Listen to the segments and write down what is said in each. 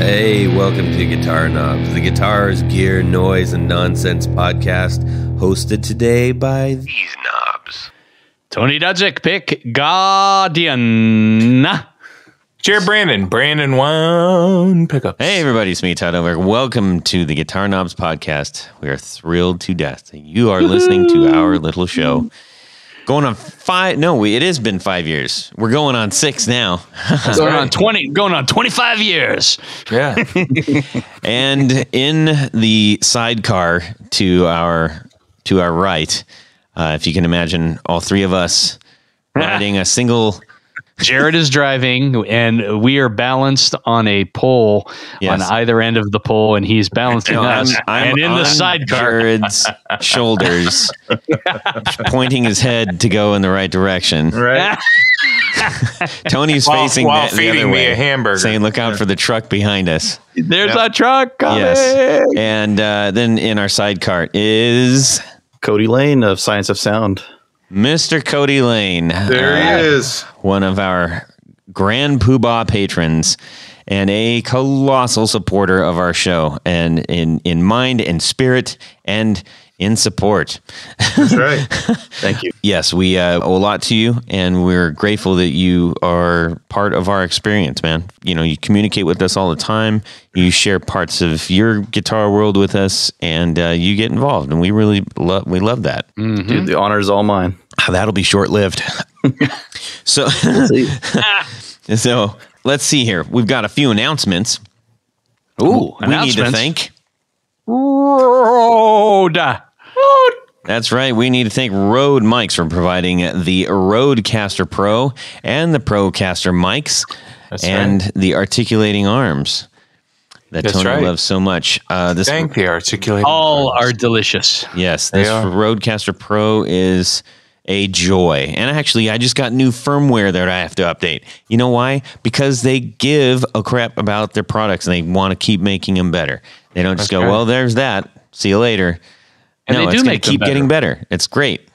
Hey, welcome to Guitar Knobs, the guitars, gear, noise, and nonsense podcast, hosted today by these knobs. Tony Dudzik, pick Guardian. Cheer Brandon one pickup. Hey everybody, it's me, Todd. Welcome to the Guitar Knobs podcast. We are thrilled to death that you are listening to our little show. Going on it has been 5 years. We're going on 6 now. Going on 25 years. Yeah. And in the sidecar to our right, if you can imagine all three of us riding a single. Jared is driving, and we are balanced on a pole on either end of the pole, and he's balancing us. I'm in the sidecar. Jared's shoulders, pointing his head to go in the right direction. Right. Tony's facing while the feeding other me way, a hamburger, saying, "Look out for the truck behind us." There's a truck coming. Yes. And then in our sidecar is Cody Lane of Science of Sound. Mr. Cody Lane. There he is. One of our grand Poohbah patrons and a colossal supporter of our show, and in mind and spirit and in support. That's right. Thank you. Yes, we owe a lot to you, and we're grateful that you are part of our experience, man. You know, you communicate with us all the time. You share parts of your guitar world with us, and you get involved, and we really love that. Mm-hmm. Dude, the honor is all mine. That'll be short-lived. So let's see here. We've got a few announcements. Ooh, we need to thank Rode. That's right. We need to thank Rode Mics for providing the Rodecaster Pro and the Procaster mics the articulating arms that Tony loves so much. Thank the articulating all arms. are delicious. Yes, this Rodecaster Pro is a joy. And actually, I just got new firmware that I have to update. You know why? Because they give a crap about their products and they want to keep making them better. They don't just go, well, there's that. See you later. And no, they do it's going make to keep getting better. It's great.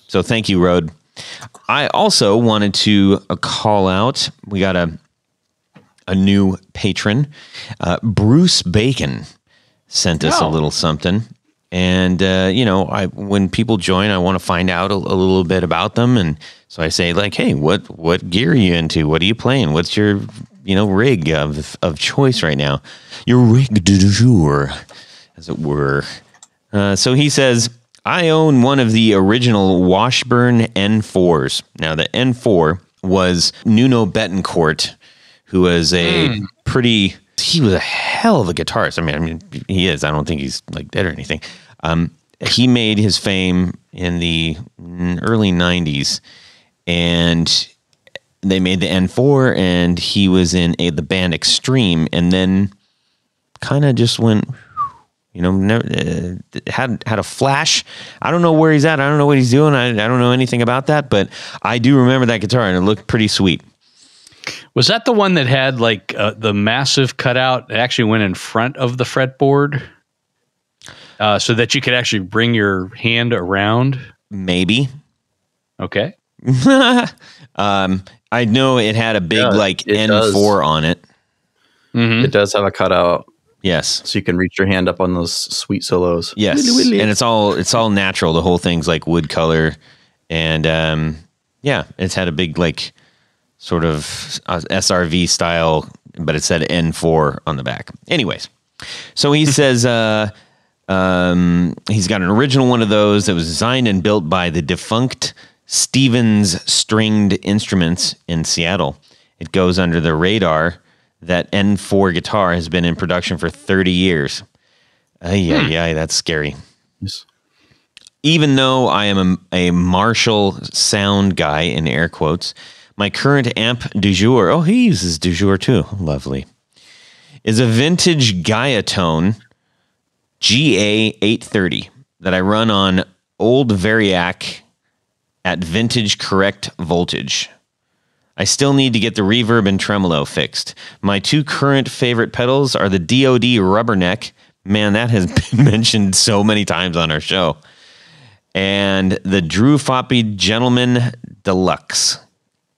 So thank you, Rode. I also wanted to call out, we got a new patron. Bruce Bacon sent us a little something. And, when people join, I want to find out a little bit about them. And so I say, like, hey, what gear are you into? What are you playing? What's your, rig of choice right now? Your rig du jour, as it were. So he says, I own one of the original Washburn N4s. Now, the N4 was Nuno Betancourt, who was he was a hell of a guitarist. I mean, he is. I don't think he's like dead or anything. He made his fame in the early 90s, and they made the N4, and he was in the band Extreme, and then kind of just went, had a flash. I don't know where he's at. I don't know what he's doing. I don't know anything about that, but I do remember that guitar, and it looked pretty sweet. Was that the one that had like the massive cutout that actually went in front of the fretboard so that you could actually bring your hand around? Maybe. Okay. I know it had a big N4 on it. Mm-hmm. It does have a cutout. Yes. So you can reach your hand up on those sweet solos. Yes. And it's all natural. The whole thing's like wood color. And it's had a big sort of SRV style, but it said N4 on the back. Anyways, so he says he's got an original one of those that was designed and built by the defunct Stevens Stringed Instruments in Seattle. It goes under the radar. That N4 guitar has been in production for 30 years. That's scary. Yes. Even though I am a Marshall sound guy, in air quotes, my current amp du jour, he uses du jour too, lovely, is a vintage Gaiatone GA830 that I run on old Variac at vintage correct voltage. I still need to get the reverb and tremolo fixed. My two current favorite pedals are the DoD Rubberneck. Man, that has been mentioned so many times on our show. And the Drew Foppy Gentleman Deluxe.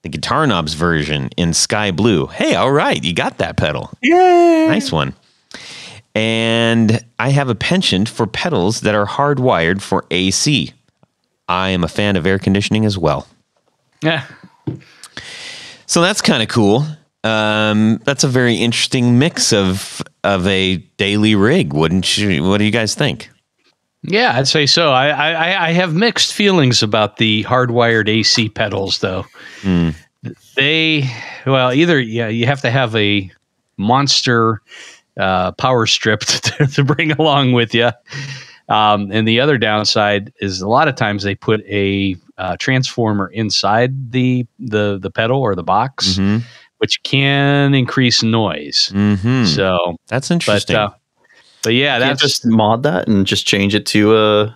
the guitar knobs version in sky blue. Hey, all right, you got that pedal. Yay! Nice one. And I have a penchant for pedals that are hardwired for AC. I am a fan of air conditioning as well. Yeah. So that's kind of cool. That's a very interesting mix of a daily rig, wouldn't you? What do you guys think? Yeah, I'd say so. I have mixed feelings about the hardwired AC pedals, though. Either you have to have a monster power strip to bring along with you. And the other downside is a lot of times they put a transformer inside the pedal or the box, which can increase noise. So that's interesting. But yeah, That's just mod that and just change it to a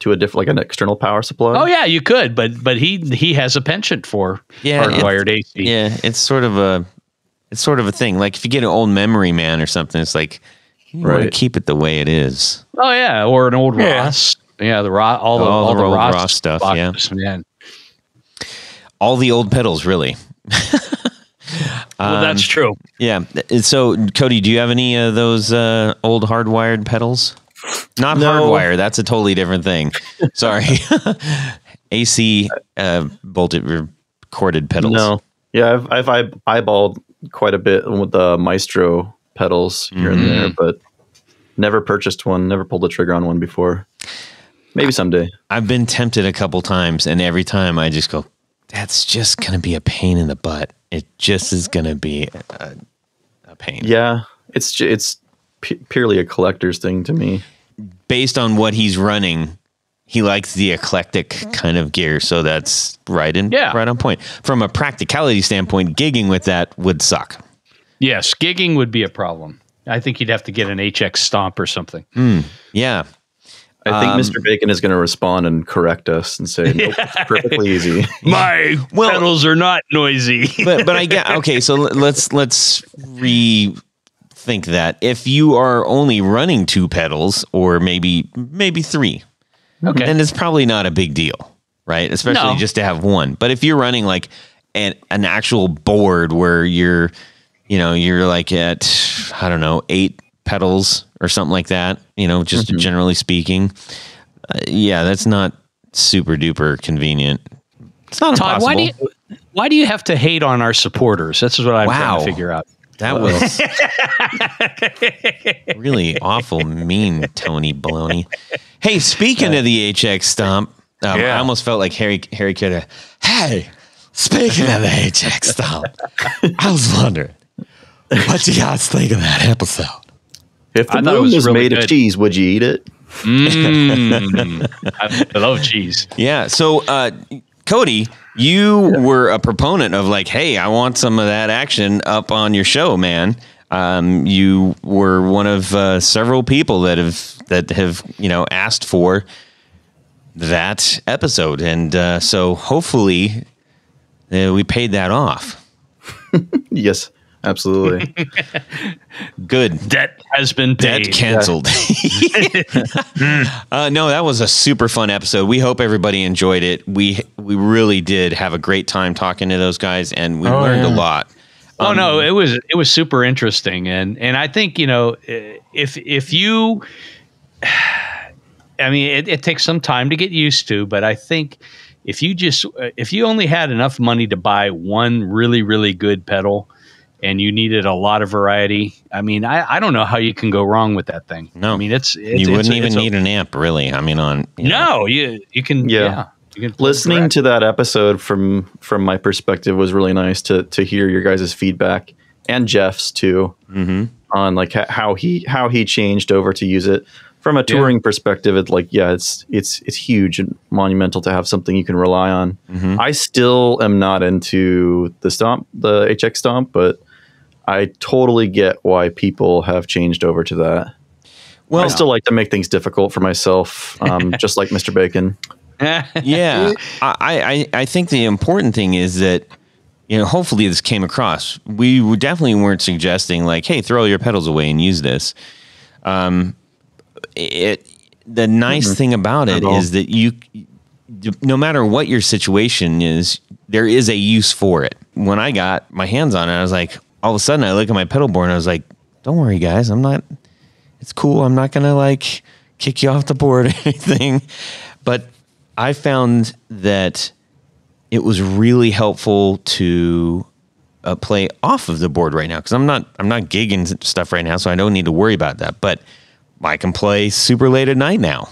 different, like an external power supply. Oh yeah, you could, but he has a penchant for hardwired AC. Yeah, it's sort of a thing. Like if you get an old Memory Man or something, it's like you want to keep it the way it is. Oh yeah, or an old Ross. Yeah, the Ross, all the old Ross stuff. boxes, man. All the old pedals, really. Well, that's true. Yeah. So, Cody, do you have any of those old hardwired pedals? Not hardwire. That's a totally different thing. Sorry. AC bolted recorded pedals. No. Yeah, I've eyeballed quite a bit with the Maestro pedals here and there, but never purchased one, never pulled the trigger on one before. Maybe someday. I've been tempted a couple times, and every time I just go, that's just going to be a pain in the butt. It just is going to be a pain. Yeah, it's purely a collector's thing to me. Based on what he's running, he likes the eclectic kind of gear, so that's right on point. From a practicality standpoint, gigging with that would suck. Yes, gigging would be a problem. I think you'd have to get an HX Stomp or something. Yeah. I think Mr. Bacon is going to respond and correct us and say, nope, it's perfectly easy. My pedals are not noisy. but I get, okay, so let's rethink that. If you are only running 2 pedals or maybe 3, then it's probably not a big deal, right? Especially just to have one. But if you're running like an actual board where you're like at, I don't know, 8 pedals or something like that, just generally speaking. That's not super duper convenient. It's not Todd, impossible. why do you have to hate on our supporters? That's what I'm trying to figure out. That was really awful, mean Tony Baloney. Hey, speaking of the HX Stomp, I almost felt like Harry could have, hey, speaking of the HX Stomp, I was wondering what you guys think of that episode. If the moon was really made of cheese, would you eat it? I love cheese. Yeah. So, Cody, you were a proponent of like, hey, I want some of that action up on your show, man. You were one of several people that have asked for that episode, and so hopefully we paid that off. Yes. Absolutely. Good. Debt has been paid. Debt canceled. No, that was a super fun episode. We hope everybody enjoyed it. We really did have a great time talking to those guys, and we learned a lot. No, it was super interesting, and I think if you, I mean, it takes some time to get used to, but I think if you only had enough money to buy one really, really good pedal, and you needed a lot of variety, I mean, I don't know how you can go wrong with that thing. No, I mean, you wouldn't even need an amp, really. I mean, you can. Yeah. You can listening to that episode from my perspective was really nice to hear your guys' feedback and Jeff's too on like how he changed over to use it from a touring perspective. It's huge and monumental to have something you can rely on. I still am not into the HX Stomp, but I totally get why people have changed over to that. Well, I still like to make things difficult for myself, just like Mr. Bacon. Yeah, I think the important thing is that hopefully this came across. We definitely weren't suggesting like, hey, throw your pedals away and use this. The nice thing about it is that no matter what your situation is, there is a use for it. When I got my hands on it, I was like, all of a sudden I look at my pedal board and I was like, don't worry guys, it's cool. I'm not going to like kick you off the board or anything. But I found that it was really helpful to play off of the board right now, because I'm not gigging stuff right now, so I don't need to worry about that. But I can play super late at night now,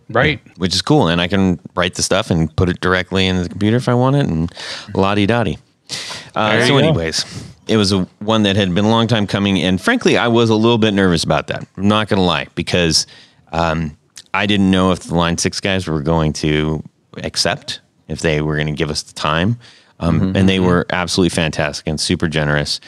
Right. which is cool, and I can write the stuff and put it directly in the computer if I want it, and la-di-da-di. So anyways, it was one that had been a long time coming, and frankly, I was a little bit nervous about that. I'm not going to lie, because I didn't know if the Line 6 guys were going to accept, if they were going to give us the time. And they were absolutely fantastic and super generous.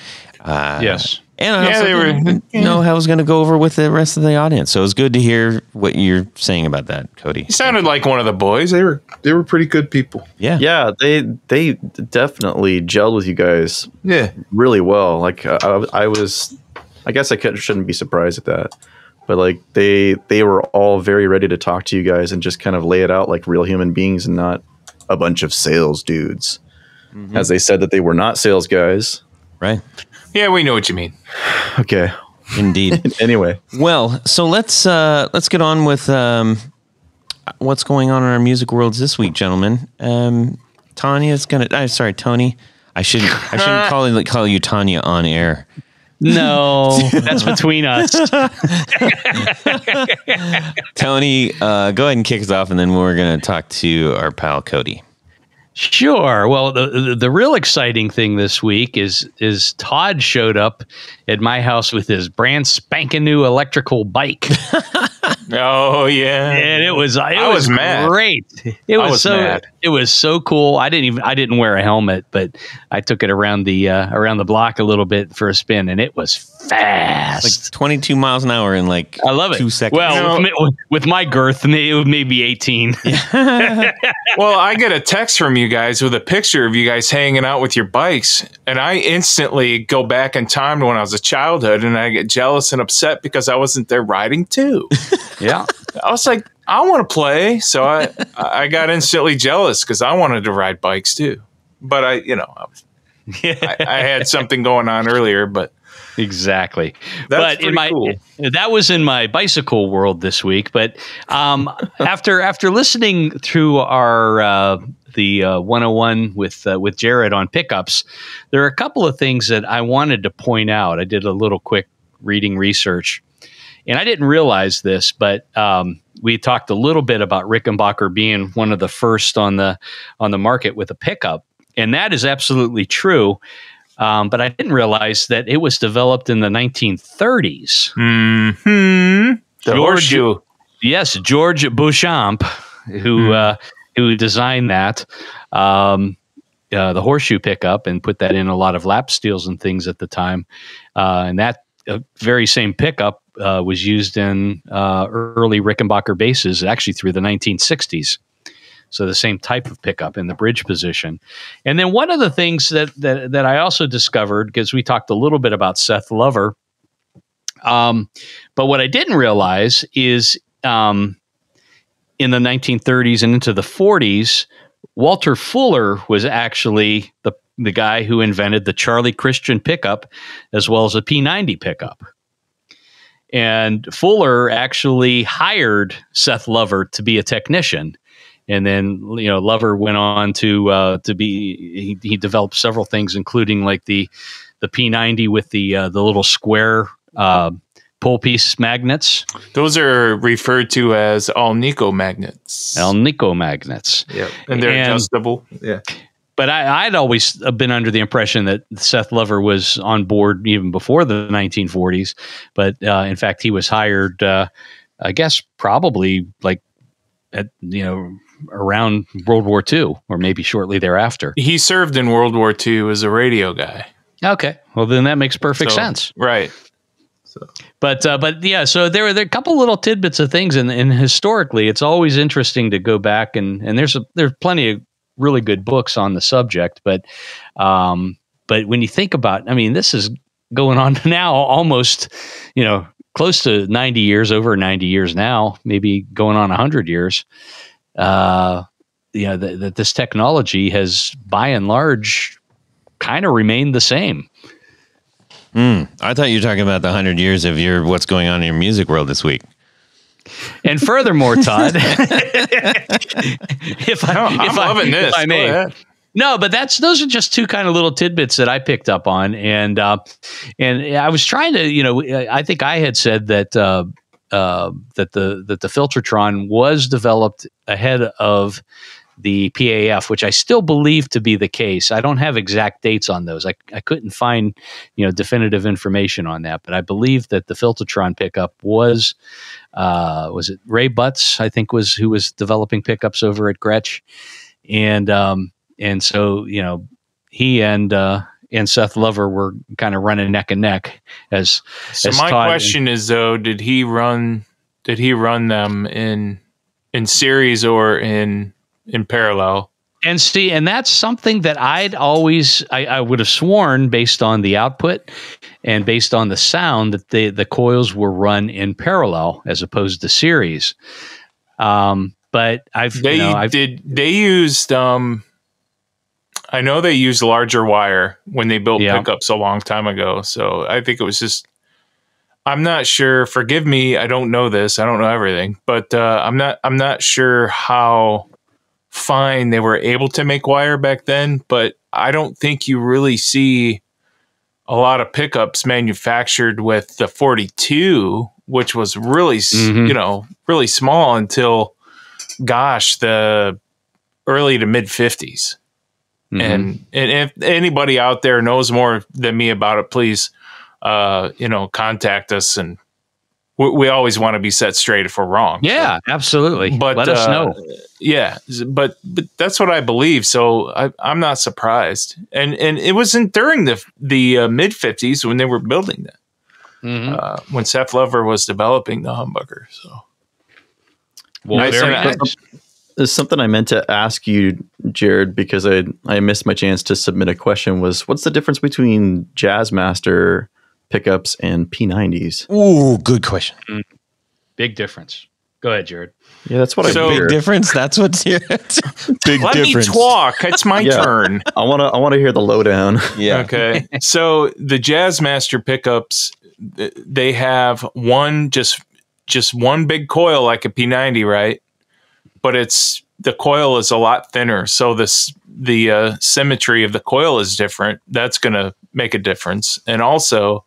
Yes. And I also didn't know how I was going to go over with the rest of the audience. So it was good to hear what you're saying about that, Cody. He sounded like one of the boys. They were pretty good people. Yeah. Yeah, they definitely gelled with you guys. Yeah. Really well. Like I guess I shouldn't be surprised at that. But like they were all very ready to talk to you guys and just kind of lay it out like real human beings and not a bunch of sales dudes. As they said that they were not sales guys. Right. Yeah, we know what you mean. Okay. Indeed. Anyway. Well, so let's get on with what's going on in our music worlds this week, gentlemen. Tanya's gonna. Sorry, Tony. I shouldn't call you Tanya on air. No, that's between us. Tony, go ahead and kick us off, and then we're going to talk to our pal Cody. Sure. Well, the real exciting thing this week is Todd showed up at my house with his brand spanking new electrical bike. Oh yeah, And it was mad. Great. It was so cool. I didn't wear a helmet, but I took it around the block a little bit for a spin, and it was fast. Like 22 miles an hour in like I love it. 2 seconds. Well, with my girth, it may be 18. Well, I get a text from you guys with a picture of you guys hanging out with your bikes, and I instantly go back in time to when I was a childhood, and I get jealous and upset because I wasn't there riding too. Yeah. I was like, I want to play, so I got instantly jealous because I wanted to ride bikes too. But I had something going on earlier, but Exactly. That's but cool. That was in my bicycle world this week. But after listening through our the 101 with Jared on pickups, there are a couple of things that I wanted to point out. I did a little quick reading research, and I didn't realize this, but we talked a little bit about Rickenbacker being one of the first on the market with a pickup, and that is absolutely true. But I didn't realize that it was developed in the 1930s. The horseshoe. Yes, George Beauchamp, who designed that, the horseshoe pickup, and put that in a lot of lap steels and things at the time. And that very same pickup was used in early Rickenbacker basses, actually through the 1960s. So the same type of pickup in the bridge position. And then one of the things that I also discovered, because we talked a little bit about Seth Lover, but what I didn't realize is in the 1930s and into the 40s, Walter Fuller was actually the guy who invented the Charlie Christian pickup as well as a P90 pickup. And Fuller actually hired Seth Lover to be a technician. And then, Lover went on to be. He developed several things, including like the P90 with the little square pull piece magnets. Those are referred to as Alnico magnets. Alnico magnets. Yeah, and they're adjustable. Yeah. But I'd always been under the impression that Seth Lover was on board even before the 1940s. But in fact, he was hired, I guess, probably like at around World War II, or maybe shortly thereafter. He served in World War II as a radio guy. Okay, well then that makes perfect sense, right? But yeah, so there are a couple little tidbits of things, and historically, it's always interesting to go back and there's plenty of really good books on the subject, but when you think about, this is going on now almost, close to 90 years, over 90 years now, maybe going on 100 years. that this technology has by and large kind of remained the same. I thought you were talking about the 100 years of what's going on in your music world this week. And furthermore, Todd, I'm loving this. If I may. No, but those are just two kind of little tidbits that I picked up on, and I was trying to, I think I had said that that the Filtertron was developed ahead of the PAF, which I still believe to be the case. I don't have exact dates on those. I couldn't find definitive information on that, but I believe that the Filtertron pickup was it Ray Butts, I think, who was developing pickups over at Gretsch, and so he and Seth Lover were kind of running neck and neck as my Todd question is, though, did he run them in series or in parallel? And see, and that's something that I would have sworn, based on the output and based on the sound, that the coils were run in parallel as opposed to series. But they used I know they used larger wire when they built pickups a long time ago. So I think it was just, I'm not sure. Forgive me, I don't know this. I don't know everything, but I'm not sure how fine they were able to make wire back then. But I don't think you really see a lot of pickups manufactured with the 42, which was really really small until, gosh, the early to mid 50s. And if anybody out there knows more than me about it, please, contact us. And we always want to be set straight if we're wrong. Yeah, so. Absolutely. But let us know. Yeah, but that's what I believe. So I'm not surprised. And it wasn't during the mid 50s when they were building that. When Seth Lover was developing the humbucker. So. Well, very nice. There's something I meant to ask you, Jared, because I missed my chance to submit a question. What's the difference between Jazzmaster pickups and P90s? Ooh, good question. Big difference. Go ahead, Jared. Yeah, that's what I big difference. That's what's here. Big Let difference. Me talk. It's my turn. I want to hear the lowdown. Yeah. Okay. So the Jazzmaster pickups, they have just one big coil like a P90, right? But the coil is a lot thinner, so the symmetry of the coil is different. That's going to make a difference, and also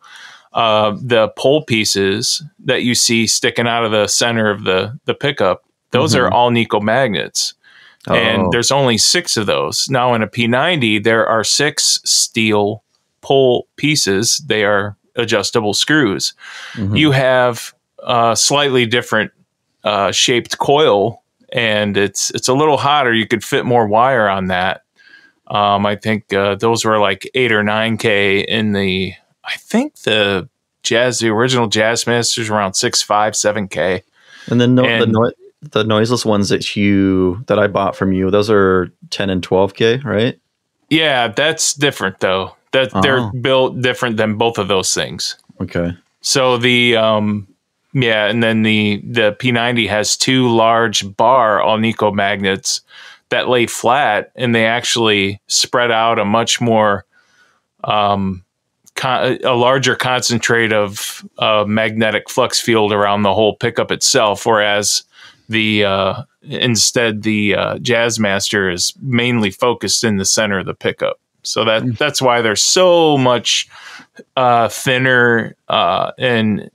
the pole pieces that you see sticking out of the center of the pickup, those are all nickel magnets, and there's only 6 of those. Now in a P90, there are 6 steel pole pieces. They are adjustable screws. You have a slightly different shaped coil. And it's a little hotter. You could fit more wire on that. I think those were like 8 or 9K in I think the original Jazzmasters were around 6.5, 7K. And then the noiseless ones that I bought from you, those are 10 and 12K, right? Yeah, that's different though. They're built different than both of those things. Okay. So and then the P90 has 2 large bar Alnico magnets that lay flat, and they actually spread out a much more a larger concentrate of magnetic flux field around the whole pickup itself, whereas instead the Jazzmaster is mainly focused in the center of the pickup. So that's why they're so much thinner and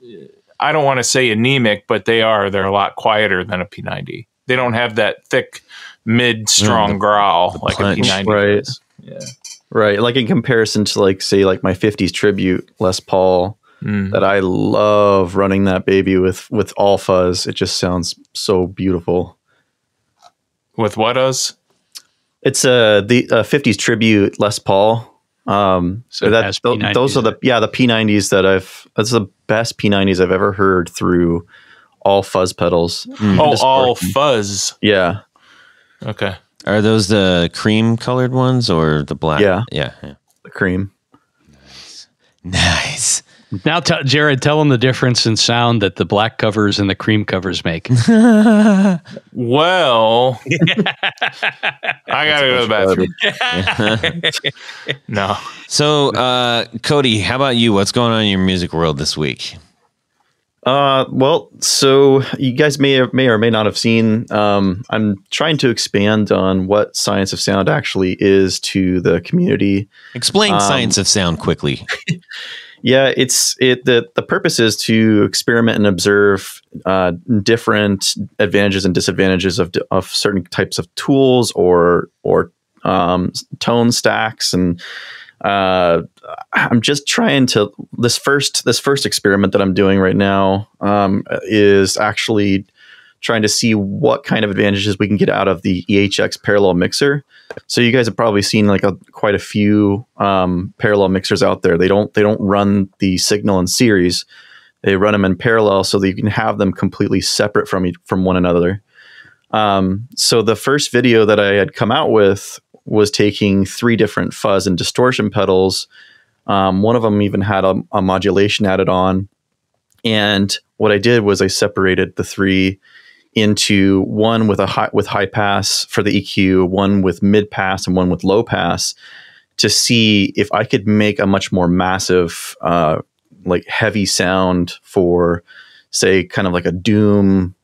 I don't want to say anemic, but they're a lot quieter than a P90. They don't have that thick mid-strong growl like a P90 right. does. Yeah. Right. Like in comparison to my 50s Tribute Les Paul that I love running that baby with all fuzz. It just sounds so beautiful. With what fuzz? It's the 50s Tribute Les Paul. So those are the P90s that's the best P90s I've ever heard through all fuzz pedals. All fuzz. Yeah. Okay. Are those the cream colored ones or the black? Yeah. Yeah. The cream. Nice. Now, Jared, tell them the difference in sound that the black covers and the cream covers make. Well, I gotta go to the bathroom. No. So, Cody, how about you? What's going on in your music world this week? Well, so you guys may or may not have seen, I'm trying to expand on what Science of Sound actually is to the community. Explain Science of Sound quickly. Yeah, the purpose is to experiment and observe different advantages and disadvantages of certain types of tools or tone stacks, and I'm just trying to this first experiment that I'm doing right now is actually trying to see what kind of advantages we can get out of the EHX parallel mixer. So you guys have probably seen like quite a few parallel mixers out there. They don't run the signal in series. They run them in parallel so that you can have them completely separate from one another. So the first video that I had come out with was taking 3 different fuzz and distortion pedals. One of them even had a modulation added on. And what I did was I separated the 3 into one with high pass for the EQ, one with mid pass, and one with low pass, to see if I could make a much more massive, like heavy sound for, say, kind of like a doom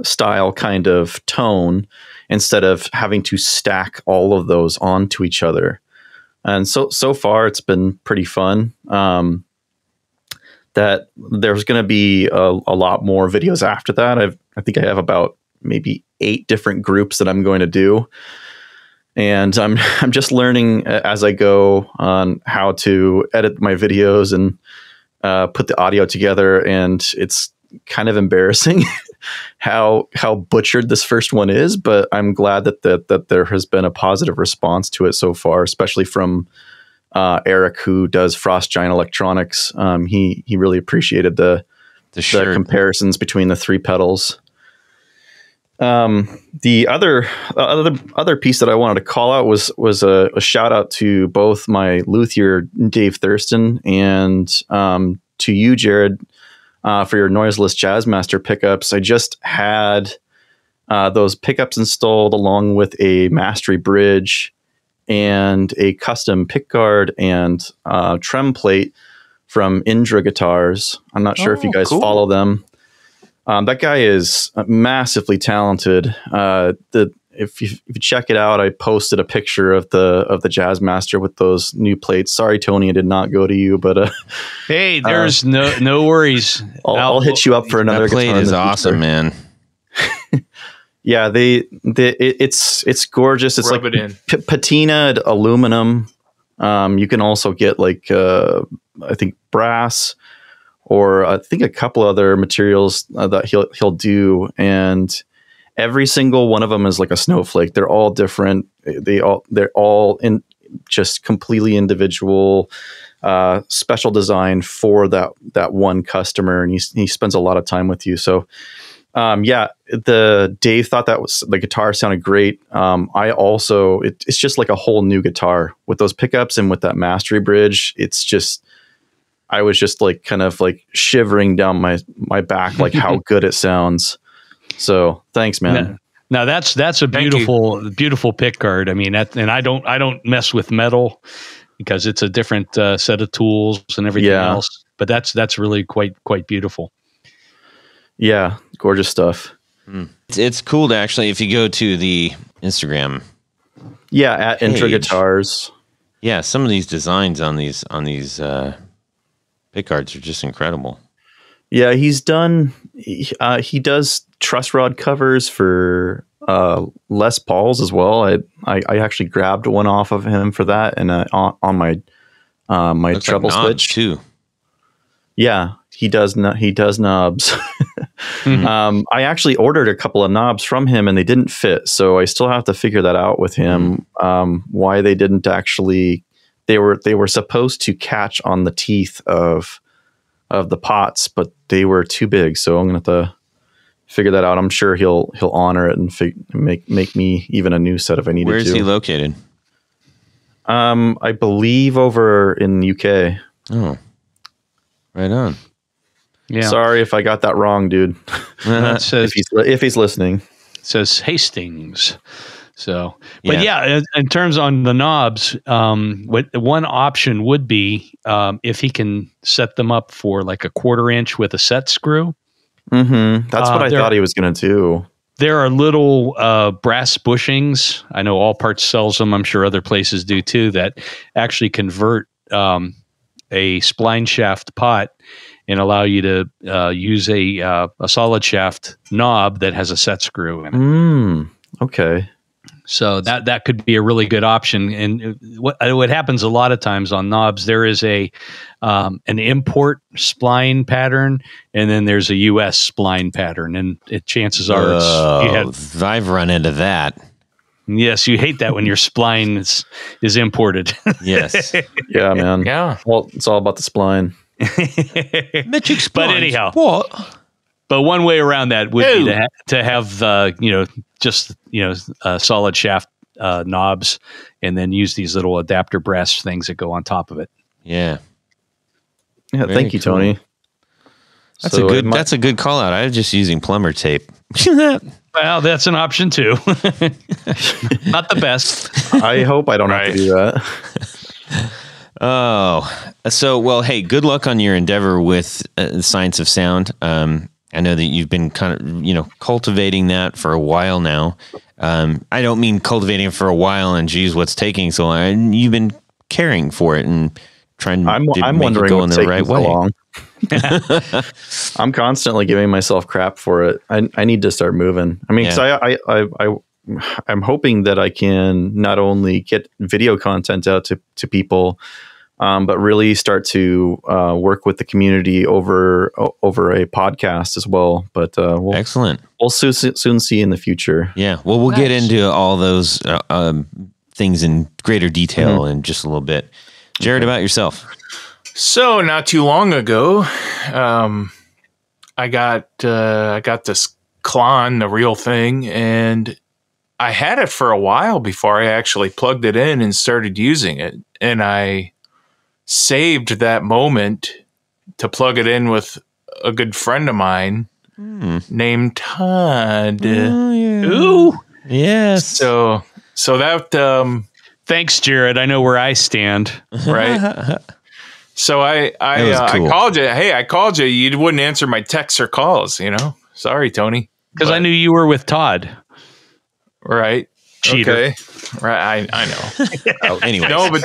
style kind of tone, instead of having to stack all of those onto each other. And so far it's been pretty fun. That there's going to be a lot more videos after that. I think I have about maybe 8 different groups that I'm going to do. And I'm just learning as I go on how to edit my videos and put the audio together. And it's kind of embarrassing how butchered this first one is, but I'm glad that there has been a positive response to it so far, especially from Eric, who does Frost Giant Electronics. He really appreciated the comparisons between the 3 pedals. The other piece that I wanted to call out was a shout out to both my luthier Dave Thurston and to you, Jared, for your noiseless Jazzmaster pickups. I just had those pickups installed along with a mastery bridge and a custom pickguard and trem plate from Indra Guitars. I'm not sure if you guys follow them. That guy is massively talented. If you check it out, I posted a picture of the Jazzmaster with those new plates. Sorry, Tony, I did not go to you, but hey, there's no worries. I'll hit you up for another. That plate is awesome, man. Yeah, it's gorgeous. It's Rub like it in. patinaed aluminum. You can also get like I think brass, or I think a couple other materials that he'll do, and every single one of them is like a snowflake. They're all different. They're all in just completely individual, special design for that one customer, and he spends a lot of time with you. So. Dave thought the guitar sounded great. I also, it's just like a whole new guitar with those pickups and with that mastery bridge. It's just, I was just like kind of like shivering down my back, like how good it sounds. So thanks, man. Now that's a beautiful pick guard. I mean, and I don't mess with metal because it's a different set of tools and everything else. But that's really quite beautiful. Yeah, gorgeous stuff. It's cool to actually, if you go to the Instagram. Yeah, at page, Intra Guitars. Yeah, some of these designs on these pickguards are just incredible. Yeah, he does truss rod covers for Les Pauls as well. I actually grabbed one off of him for that, and on my Looks treble like knobs switch too. Yeah, he does knobs. Mm-hmm. I actually ordered a couple of knobs from him and they didn't fit, so I still have to figure that out with him. Why they didn't actually? They were supposed to catch on the teeth of the pots, but they were too big. So I'm gonna have to figure that out. I'm sure he'll honor it and make me even a new set if I needed to. Where is he located? I believe over in the UK. Oh, Right on. Yeah. Sorry if I got that wrong, dude. It says, if he's listening. says Hastings. So, but yeah, in terms on the knobs, one option would be if he can set them up for like a 1/4 inch with a set screw. Mm-hmm. That's what I thought he was going to do. There are little brass bushings. I know All Parts sells them. I'm sure other places do too, that actually convert a spline shaft pot and allow you to use a solid shaft knob that has a set screw in it. Okay. So that could be a really good option. And what happens a lot of times on knobs, there is an import spline pattern, and then there's a U.S. spline pattern. And chances are I've run into that. Yes, you hate that when your spline is imported. Yes. Yeah, man. Yeah. Well, it's all about the spline. Metric splines. But anyhow. What? But one way around that would be to have just solid shaft knobs, and then use these little adapter brass things that go on top of it. Yeah. Yeah. Very Thank you, cool. Tony. That's a good call out. I was just using plumber tape. Well, that's an option too. Not the best. I hope I don't have to do that. Oh, so, well, hey, good luck on your endeavor with Science of Sound. I know that you've been kind of, cultivating that for a while now. I don't mean cultivating it for a while and geez, what's taking so long. You've been caring for it and trying to make it go in the right way. Long. I'm constantly giving myself crap for it. I need to start moving. I mean, because I'm hoping that I can not only get video content out to people, but really start to work with the community over a podcast as well. But Excellent. We'll soon see in the future. Yeah. Well, we'll get into all those things in greater detail in just a little bit. Jared, about yourself. So not too long ago, I got this Klon, the real thing, and I had it for a while before I actually plugged it in and started using it. And I saved that moment to plug it in with a good friend of mine named Todd. Oh, yeah. Ooh. Yes. So that Thanks, Jared. I know where I stand. right. So I cool. I called you. Hey, I called you. You wouldn't answer my texts or calls. Sorry, Tony. Because I knew you were with Todd. Right. Cheater. Okay. Right. I know. Anyway. No, but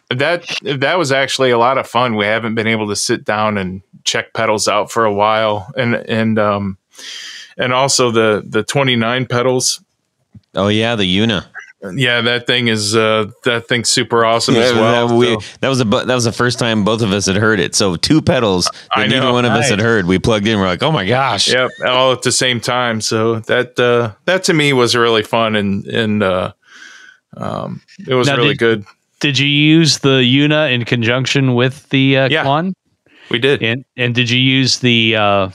that was actually a lot of fun. We haven't been able to sit down and check pedals out for a while, and also the 29 pedals. Oh yeah, the Una. Yeah, that thing's super awesome as well. That was the first time both of us had heard it. So 2 pedals that neither one of us had heard. We plugged in. We're like, oh my gosh. Yep, all at the same time. So that to me was really fun, and it was really good. Did you use the Una in conjunction with the Klon? We did. And did you use the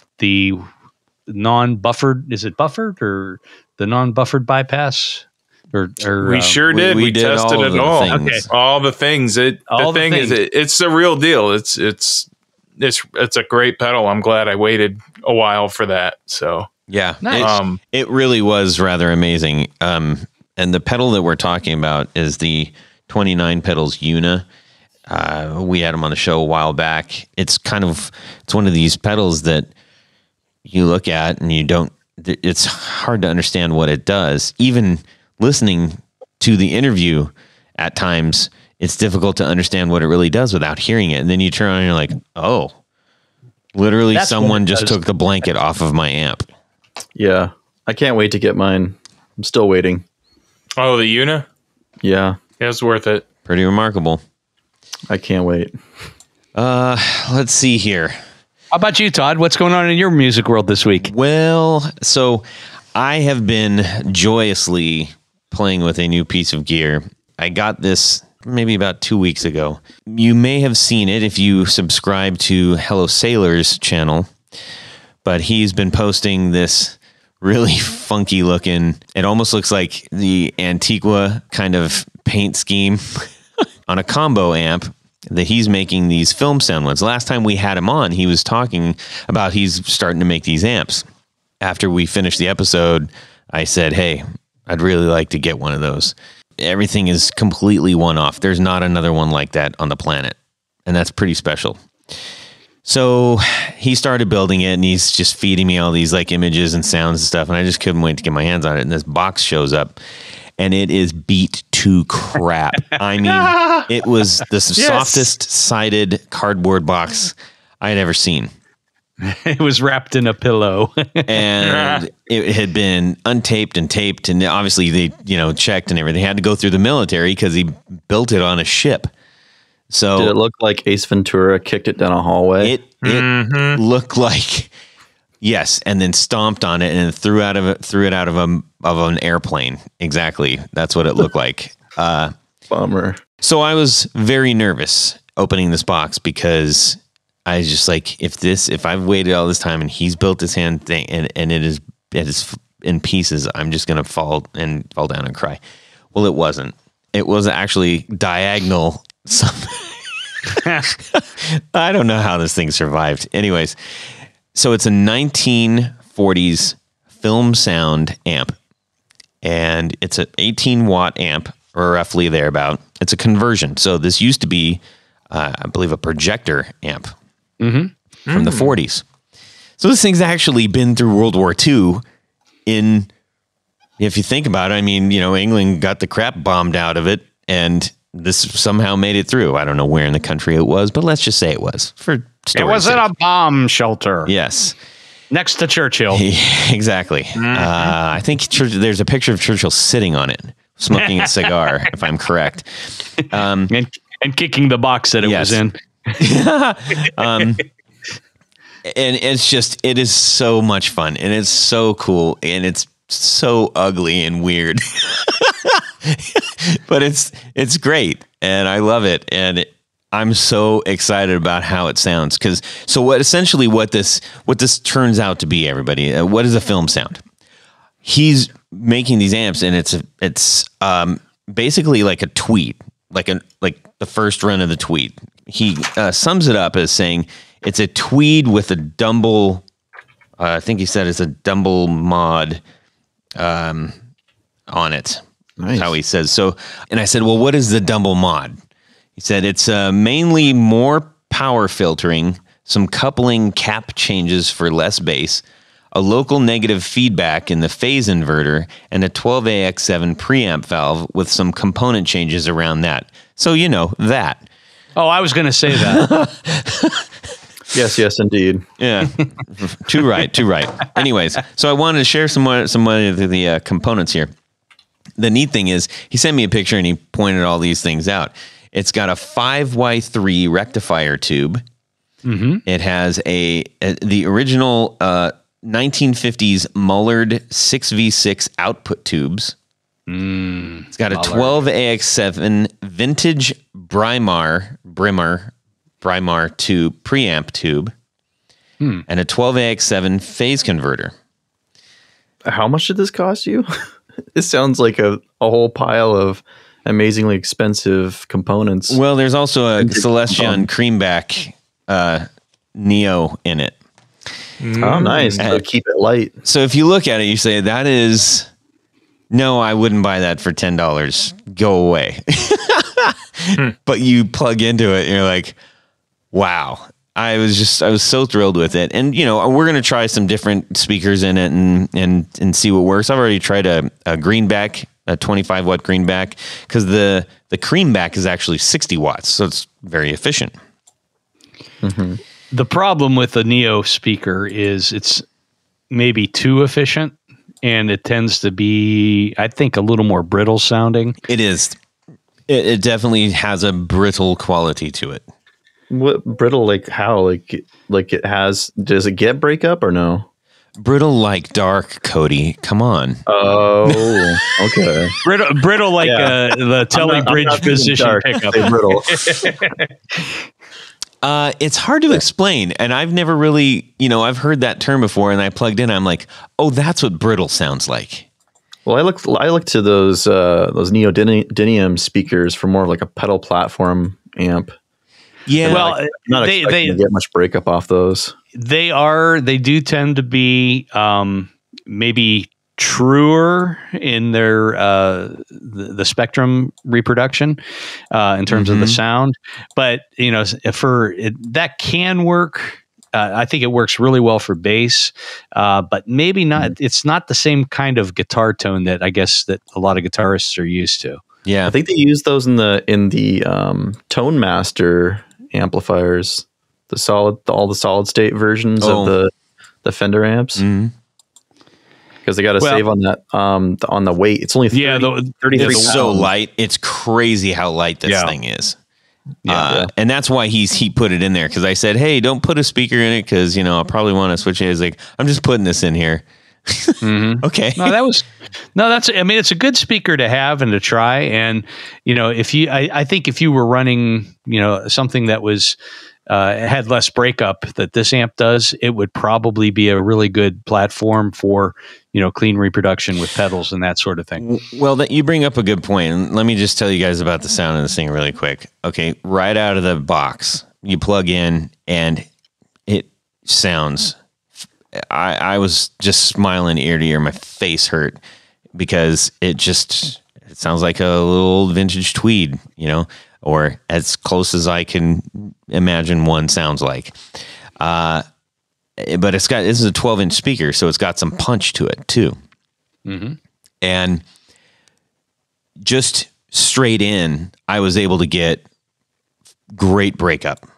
non-buffered? Is it buffered or the non-buffered bypass? Or we sure did. We tested it all. Okay. All the things. It's the real deal. It's a great pedal. I'm glad I waited a while for that. So yeah, nice. It really was rather amazing. And the pedal that we're talking about is the 29 pedals Una. We had them on the show a while back. It's one of these pedals that you look at and it's hard to understand what it does. Even listening to the interview at times, it's difficult to understand what it really does without hearing it. And then you turn on and you're like, oh, literally someone just took the blanket off of my amp. Yeah. I can't wait to get mine. I'm still waiting. Oh, the Una? Yeah. It's worth it. Pretty remarkable. I can't wait. Let's see here. How about you, Todd? What's going on in your music world this week? Well, so I have been joyously playing with a new piece of gear. I got this maybe about 2 weeks ago. You may have seen it if you subscribe to Hello Sailor's channel, but he's been posting this really funky looking, it almost looks like the Antiqua kind of paint scheme on a combo amp. that he's making these film sound ones. Last time we had him on, he was talking about he's starting to make these amps. After we finished the episode, I said, hey, I'd really like to get one of those. Everything is completely one-off. There's not another one like that on the planet. And that's pretty special. So he started building it, and he's just feeding me all these like images and sounds and stuff. And I just couldn't wait to get my hands on it. And this box shows up, and it is beat to crap. I mean, it was the softest sided cardboard box I had ever seen. It was wrapped in a pillow. And it had been untaped and taped. And obviously they, checked and everything. They had to go through the military because he built it on a ship. So did it look like Ace Ventura kicked it down a hallway? It looked like, yes, and then stomped on it and threw it out of an airplane. Exactly, that's what it looked like. Bummer. So I was very nervous opening this box because I was just like, if I've waited all this time and he's built this hand thing and it is in pieces, I'm just gonna fall down and cry. Well, it wasn't. It was actually diagonal. I don't know how this thing survived. Anyways, so it's a 1940s film sound amp, and it's an 18-watt amp, or roughly thereabout. It's a conversion. So this used to be, I believe, a projector amp from the 40s. So this thing's actually been through World War II. If you think about it, I mean, England got the crap bombed out of it, and this somehow made it through. I don't know where in the country it was, but let's just say it was. It was in a bomb shelter. Yes. Next to Churchill. Exactly. I think there's a picture of Churchill sitting on it, smoking a cigar, if I'm correct. And kicking the box that it was in. And it is so much fun, and it's so cool, and it's so ugly and weird. But it's great, and I love it, and I'm so excited about how it sounds. What this turns out to be, everybody, what is a film sound? He's making these amps, and it's basically like a tweet, like the first run of the tweet. He sums it up as saying it's a tweed with a Dumble. I think he said it's a Dumble mod on it. Nice. How he says so. And I said, well, what is the Dumble mod? He said it's mainly more power filtering, some coupling cap changes for less bass, a local negative feedback in the phase inverter, and a 12AX7 preamp valve with some component changes around that. So, that. Oh, I was going to say that. Yes, indeed. Yeah, too right. Anyways, so I wanted to share some of the components here. The neat thing is he sent me a picture and he pointed all these things out. It's got a 5Y3 rectifier tube. Mm-hmm. It has the original 1950s Mullard 6V6 output tubes. It's got a 12AX7 vintage Brimar tube, preamp tube, and a 12AX7 phase converter. How much did this cost you? This sounds like a whole pile of amazingly expensive components. Well, there's also a Celestion Creamback Neo in it. Oh, nice. So keep it light. So if you look at it, you say, no, I wouldn't buy that for $10. Go away. But you plug into it and you're like, wow. I was so thrilled with it. And, we're going to try some different speakers in it and see what works. I've already tried a greenback, a 25-watt greenback, because the creamback is actually 60 watts. So it's very efficient. Mm-hmm. The problem with the Neo speaker is it's maybe too efficient, and it tends to be, I think, a little more brittle sounding. It is. It definitely has a brittle quality to it. What brittle? Like how? Like it has? Does it get breakup or no? Brittle like dark, Cody. Come on. Oh, okay. Brittle like the Telebridge physician pickup. Brittle. It's hard to explain, and I've never really, I've heard that term before, and I plugged in. I'm like, oh, that's what brittle sounds like. Well, I look to those neodymium speakers for more of like a pedal platform amp. Yeah. Well, I'm not expecting to get much breakup off those. They do tend to be maybe truer in their the spectrum reproduction in terms of the sound, but that can work. I think it works really well for bass, but maybe not. It's not the same kind of guitar tone that I guess that a lot of guitarists are used to. Yeah, I think they use those in the Tone Master amplifiers, all the solid state versions of the Fender amps. Because they got to save on that on the weight. It's only 33 it's pounds. so light. It's crazy how light this thing is. And that's why he put it in there, because I said, hey, don't put a speaker in it, because I'll probably want to switch it. He's like, I'm just putting this in here. Okay. It's a good speaker to have and to try. And I think if you were running something that was had less breakup that this amp does, it would probably be a really good platform for clean reproduction with pedals and that sort of thing. Well, that you bring up a good point. And let me just tell you guys about the sound of this thing really quick. Okay, right out of the box, you plug in and it sounds. I was just smiling ear to ear. My face hurt because it sounds like a little old vintage Tweed, or as close as I can imagine one sounds like. But this is a 12-inch speaker, so it's got some punch to it too. And just straight in, I was able to get great breakup.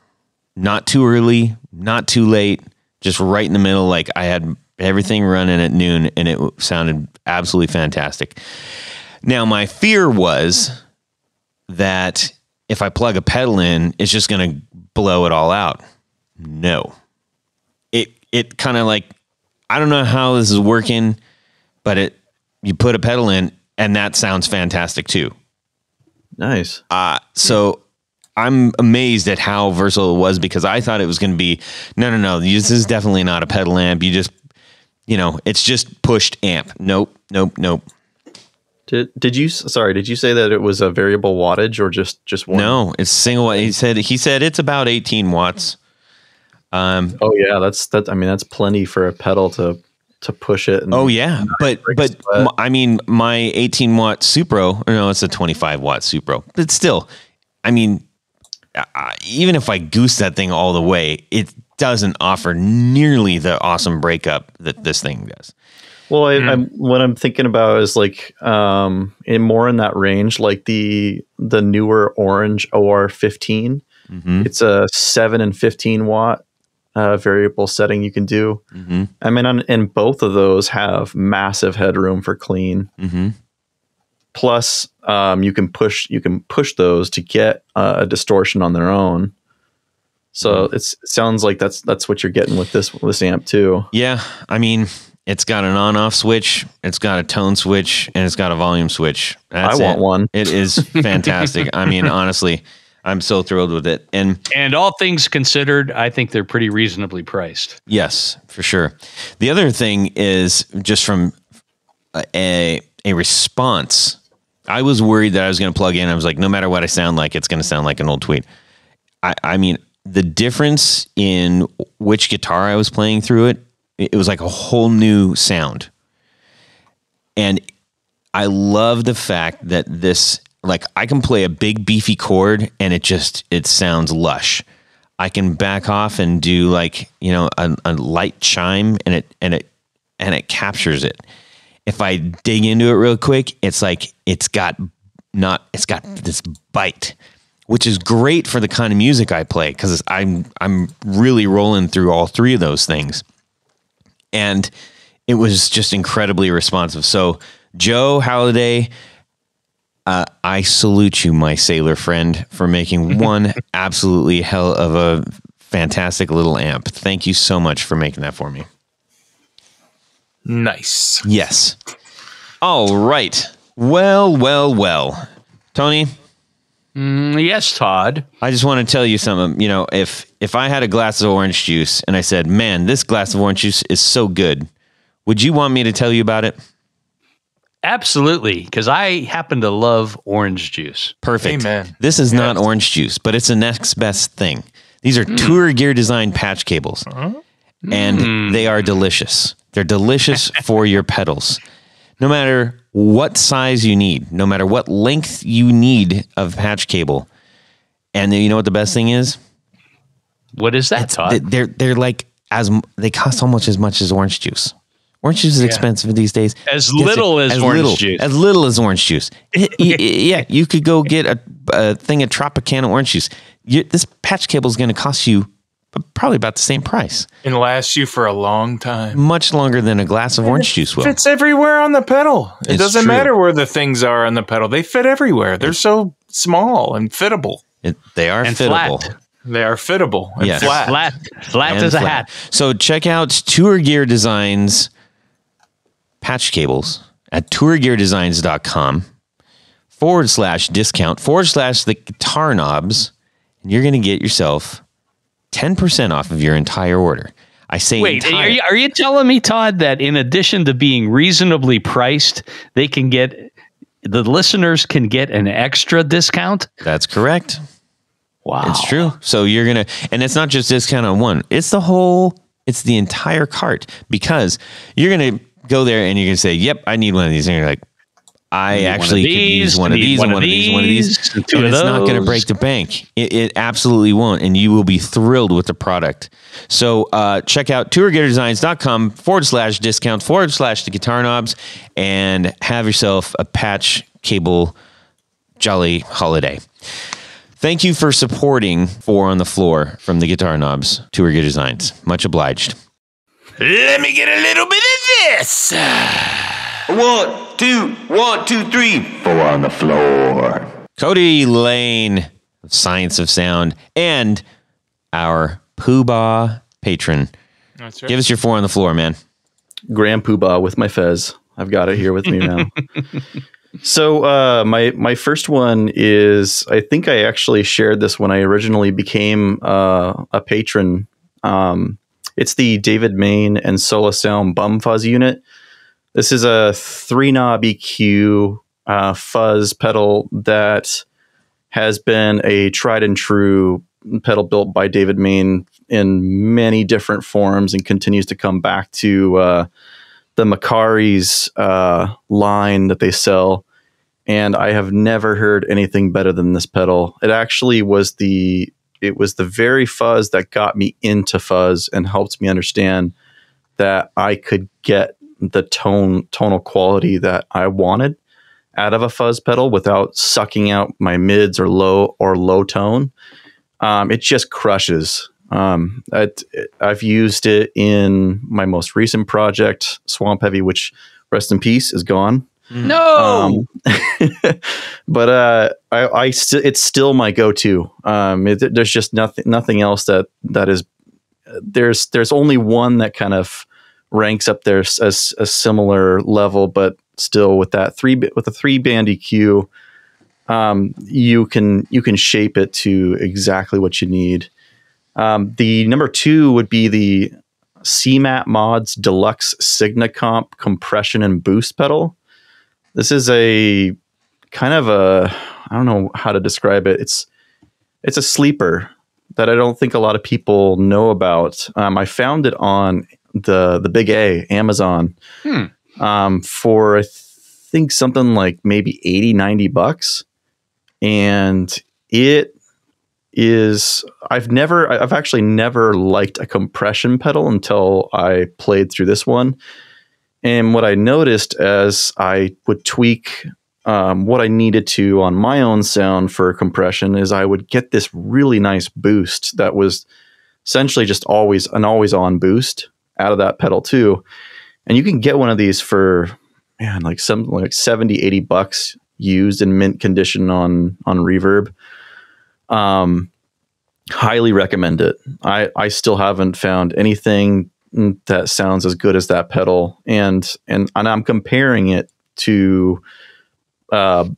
Not too early, not too late, just right in the middle. Like I had everything running at noon, and it sounded absolutely fantastic. Now, my fear was that if I plug a pedal in, it's just going to blow it all out. No. It kind of like, I don't know how this is working, but you put a pedal in and that sounds fantastic too. Nice. So I'm amazed at how versatile it was, because I thought it was going to be, no, this is definitely not a pedal amp. You just, it's just pushed amp. Nope. Did you say that it was a variable wattage or just one? No, it's single. He said it's about 18 watts. That's plenty for a pedal to push it. But I mean, my 18 watt Supro, or no, it's a 25 watt Supro, but still, I mean, even if I goose that thing all the way, it doesn't offer nearly the awesome breakup that this thing does. Well, what I'm thinking about is like more in that range, like the newer Orange OR15. It's a 7 and 15 watt variable setting you can do. I mean, and both of those have massive headroom for clean. Plus, you can push those to get a distortion on their own. So it sounds like that's what you're getting with this amp too. Yeah, I mean, it's got an on-off switch, it's got a tone switch, and it's got a volume switch. I want one. It is fantastic. I mean, honestly, I'm so thrilled with it. And all things considered, I think they're pretty reasonably priced. Yes, for sure. The other thing is just from a response. I was worried that I was going to plug in. I was like, no matter what I sound like, it's going to sound like an old Tweed. I mean, the difference in which guitar I was playing through it was like a whole new sound. And I love the fact that this, like, I can play a big beefy chord and it sounds lush. I can back off and do like, a light chime and it captures it. If I dig into it real quick, it's like, it's got this bite, which is great for the kind of music I play, because I'm really rolling through all three of those things. And it was just incredibly responsive. So, Joe Halliday, I salute you, my sailor friend, for making one absolutely hell of a fantastic little amp. Thank you so much for making that for me. Nice. Yes. All right. Well. Tony? Yes, Todd. I just want to tell you something. If I had a glass of orange juice and I said, man, this glass of orange juice is so good, would you want me to tell you about it? Absolutely, because I happen to love orange juice. Perfect. Amen. This is not orange juice, but it's the next best thing. These are Tour Gear Design patch cables, and they are delicious. They're delicious for your pedals. No matter what size you need, no matter what length you need of patch cable. And you know what the best thing is? What is that, Todd? They're like they cost almost as much as orange juice. Orange juice is expensive these days. As little as orange juice. As little as orange juice. Yeah, you could go get a thing of Tropicana orange juice. This patch cable is going to cost you probably about the same price. And last you for a long time. Much longer than a glass of orange juice will. Fits everywhere on the pedal. It It's doesn't true. matter where the things are on the pedal. They fit everywhere. They're so small and fittable. They are And fittable. flat. They are fittable and Yes. flat. Flat And as a flat. hat. So check out Tour Gear Designs patch cables at tourgeardesigns.com /discount / the guitar knobs, and you're going to get yourself 10% off of your entire order. I say Wait, entire. are you telling me, Todd, that in addition to being reasonably priced, the listeners can get an extra discount? That's correct. Wow. It's true. So you're going to, and it's not just discount on one, it's the entire cart, because you're going to go there and you're going to say, yep, I need one of these. And you're like, I actually could use one of these and one of these and one of these. and two And of it's not going to those. break the bank. It absolutely won't. And you will be thrilled with the product. So check out tourgeardesigns.com /discount / the guitar knobs, and have yourself a patch cable jolly holiday. Thank you for supporting 4 on the Floor from the Guitar Knobs, Tour Gear Designs. Much obliged. Let me get a little bit of this. 1, 2, 3. 4 on the floor. Cody Lane of Science of Sound and our Poohbah patron. That's right. Give us your 4 on the Floor, man. Grand Poohbah with my fez. I've got it here with me now. So my first one is, I think I actually shared this when I originally became a patron. It's the David Main and Sola Sound Bum Fuzz unit. This is a 3-knob EQ fuzz pedal that has been a tried and true pedal built by David Main in many different forms, and continues to come back to the Macari's line that they sell. And I have never heard anything better than this pedal. It actually was the very fuzz that got me into fuzz and helped me understand that I could get the tonal quality that I wanted out of a fuzz pedal without sucking out my mids or low tone. It just crushes. I've used it in my most recent project, Swamp Heavy, which, rest in peace, is gone. No. But it's still my go-to. There's just nothing else that is. There's only one that kind of ranks up there as a similar level, but still with a 3-band EQ, you can shape it to exactly what you need. The number 2 would be the CMAT Mods Deluxe Signacomp compression and boost pedal. This is a kind of I don't know how to describe it. It's a sleeper that I don't think a lot of people know about. I found it on the Big A, Amazon, for I think something like maybe $80-90. And it is, I've actually never liked a compression pedal until I played through this one. And what I noticed as I would tweak what I needed to on my own sound for compression is I would get this really nice boost that was essentially just always on boost out of that pedal too. And you can get one of these for like something like $70-80 used in mint condition on Reverb. Highly recommend it. I still haven't found anything that sounds as good as that pedal, and I'm comparing it to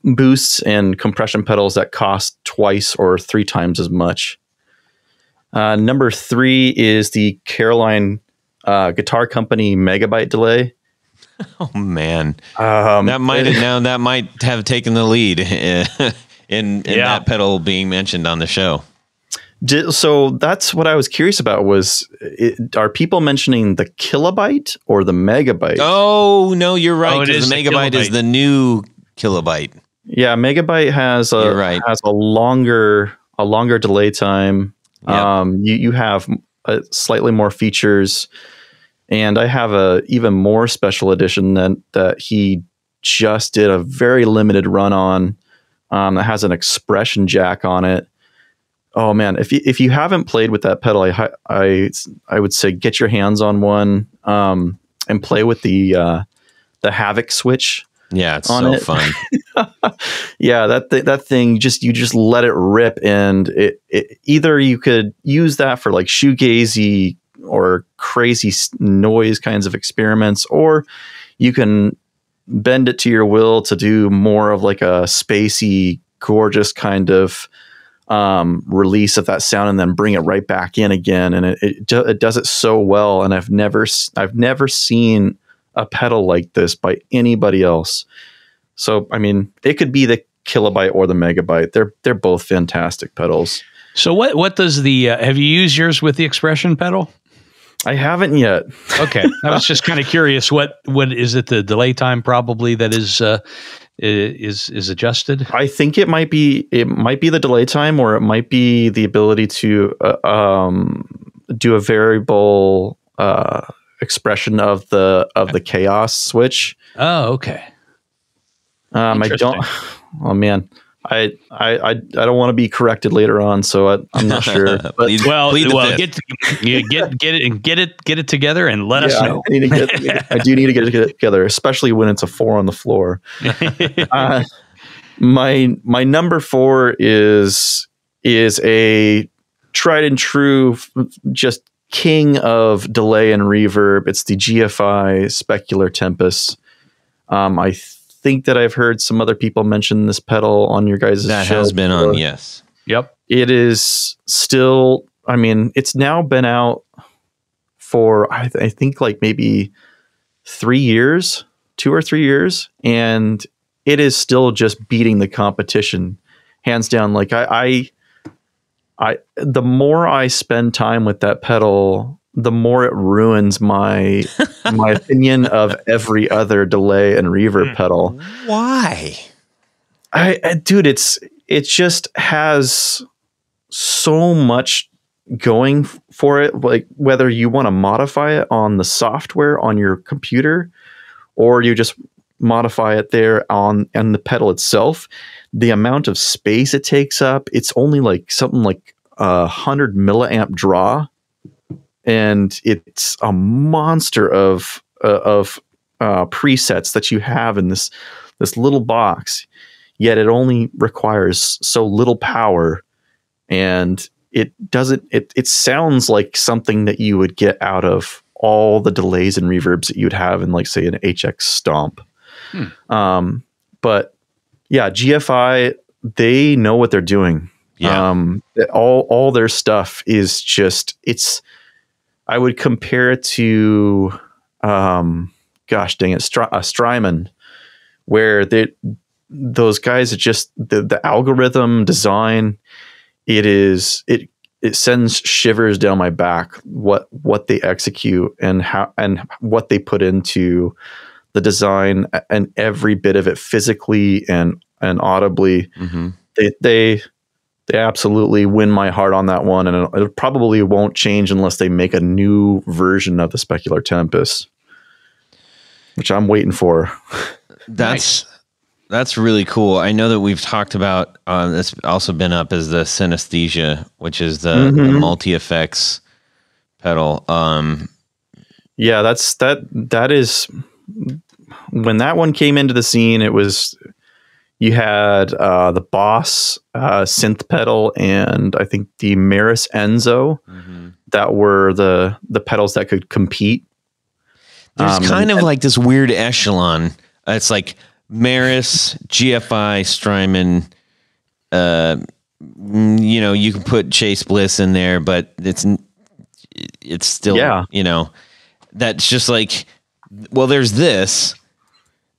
boosts and compression pedals that cost 2 or 3 times as much. Number 3 is the Caroline Guitar Company Megabyte Delay. Oh man, that might have taken the lead in that pedal being mentioned on the show. So that's what I was curious about are people mentioning the kilobyte or the megabyte? Oh, no, you're right. It is the megabyte is the new kilobyte. Yeah, megabyte has a longer delay time. Yep. You have slightly more features, and I have a even more special edition that he just did a very limited run on. That has an expression jack on it. Oh man, if you haven't played with that pedal, I would say get your hands on one and play with the Havoc switch. Yeah, it's so fun. Yeah, that thing you just let it rip, and it either you could use that for like shoegazy or crazy noise kinds of experiments, or you can bend it to your will to do more of like a spacey, gorgeous kind of release of that sound, and then bring it right back in again. And it does it so well. And I've never seen a pedal like this by anybody else. So, I mean, it could be the kilobyte or the megabyte. They're both fantastic pedals. So what does the, have you used yours with the expression pedal? I haven't yet. Okay. I was just kind of curious. What is it? The delay time probably that is adjusted. I think it might be the delay time, or it might be the ability to do a variable expression of the chaos switch. Oh, okay. I don't. Oh man, I don't want to be corrected later on, so I'm not sure. But get it together and let us know. I do need to get it together, especially when it's a 4 on the floor. My number 4 is a tried and true, just king of delay and reverb. It's the GFI Specular Tempest. I think that I've heard some other people mention this pedal on your guys' show. That has been on, yes. Yep. It is still, I mean, it's now been out for, I think like maybe 2 or 3 years, and it is still just beating the competition hands down. Like the more I spend time with that pedal, the more it ruins my opinion of every other delay and reverb pedal. Why? Dude, it just has so much going for it. Like, whether you want to modify it on the software on your computer, or you just modify it there on the pedal itself, the amount of space it takes up, it's only like something like 100 milliamp draw. And it's a monster of presets that you have in this little box. Yet it only requires so little power, and it doesn't. It sounds like something that you would get out of all the delays and reverbs that you would have in, like, say, an HX Stomp. But yeah, GFI, they know what they're doing. Yeah. All their stuff is just, I would compare it to, gosh dang it, Strymon, where those guys are just the algorithm design. It sends shivers down my back. What they execute and how and what they put into the design, and every bit of it physically and audibly. Mm-hmm. They absolutely win my heart on that one, and it probably won't change unless they make a new version of the Specular Tempest, which I'm waiting for. That's really cool. I know that we've talked about, it's also been up as the Synesthesia, which is the multi-effects pedal. Yeah, that is, when that one came into the scene, it was, you had the Boss synth pedal, and I think the Maris Enzo that were the pedals that could compete. There's kind of like this weird echelon. It's like Maris, GFI, Strymon. You can put Chase Bliss in there, but it's still, that's just like well, there's this,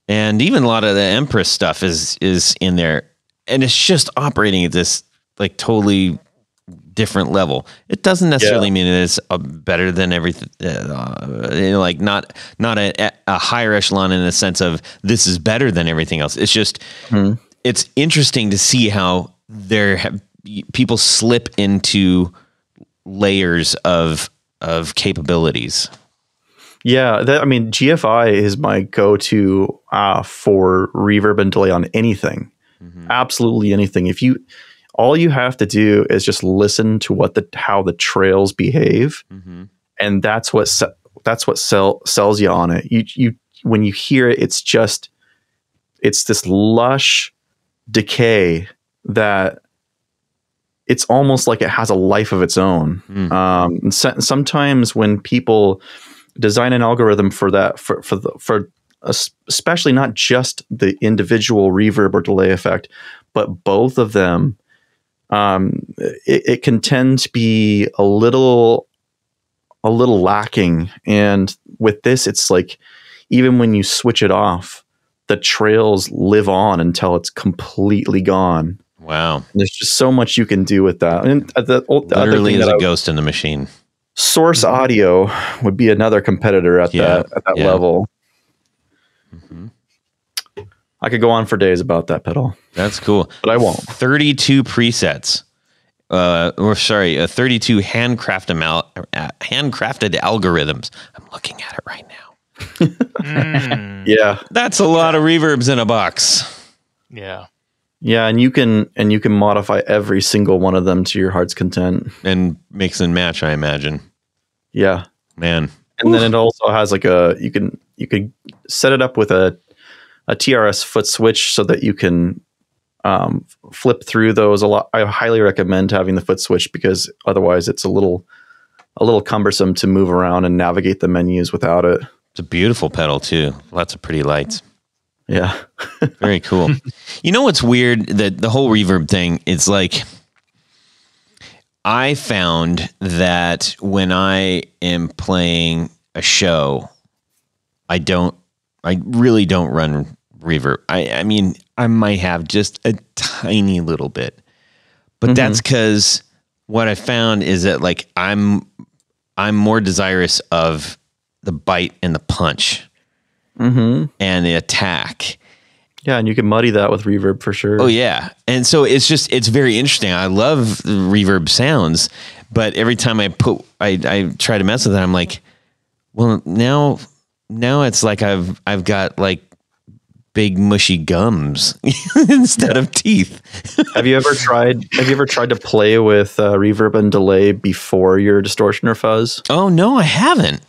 and even a lot of the Empress stuff is in there, and it's just operating at this like totally different level. It doesn't necessarily mean it's better than everything, like not a higher echelon in the sense of this is better than everything else. It's just it's interesting to see how people slip into layers of capabilities. Yeah, I mean, GFI is my go-to for reverb and delay on anything. Absolutely anything. All you have to do is just listen to how the trails behave, and that's what sells you on it. You when you hear it, it's this lush decay that it's almost like it has a life of its own. And sometimes when people design an algorithm for that, for especially not just the individual reverb or delay effect, but both of them, it can tend to be a little lacking. And with this, it's like, even when you switch it off, the trails live on until it's completely gone. Wow. And there's just so much you can do with that. And Literally is a ghost in the machine. Source Audio would be another competitor at that level. I could go on for days about that pedal. That's cool. But I won't. 32 presets. 32 handcrafted algorithms. I'm looking at it right now. Yeah. That's a lot of reverbs in a box. Yeah. Yeah, and you can modify every single one of them to your heart's content. And mix and match, I imagine. Yeah. Man. And then it also has like you could set it up with a TRS foot switch so that you can flip through those a lot. I highly recommend having the foot switch because otherwise it's a little cumbersome to move around and navigate the menus without it. It's a beautiful pedal too. Lots of pretty lights. Yeah. Very cool. You know what's weird? That the whole reverb thing, it's like I found that when I am playing a show, I really don't run reverb. I mean, I might have just a tiny little bit, but that's because what I found is that like I'm more desirous of the bite and the punch and the attack. Yeah, and you can muddy that with reverb for sure. Oh yeah. And so it's very interesting. I love the reverb sounds, but every time I try to mess with it, I'm like, well, now it's like I've got like big mushy gums instead of teeth. Have you ever tried to play with reverb and delay before your distortion or fuzz? Oh no, I haven't.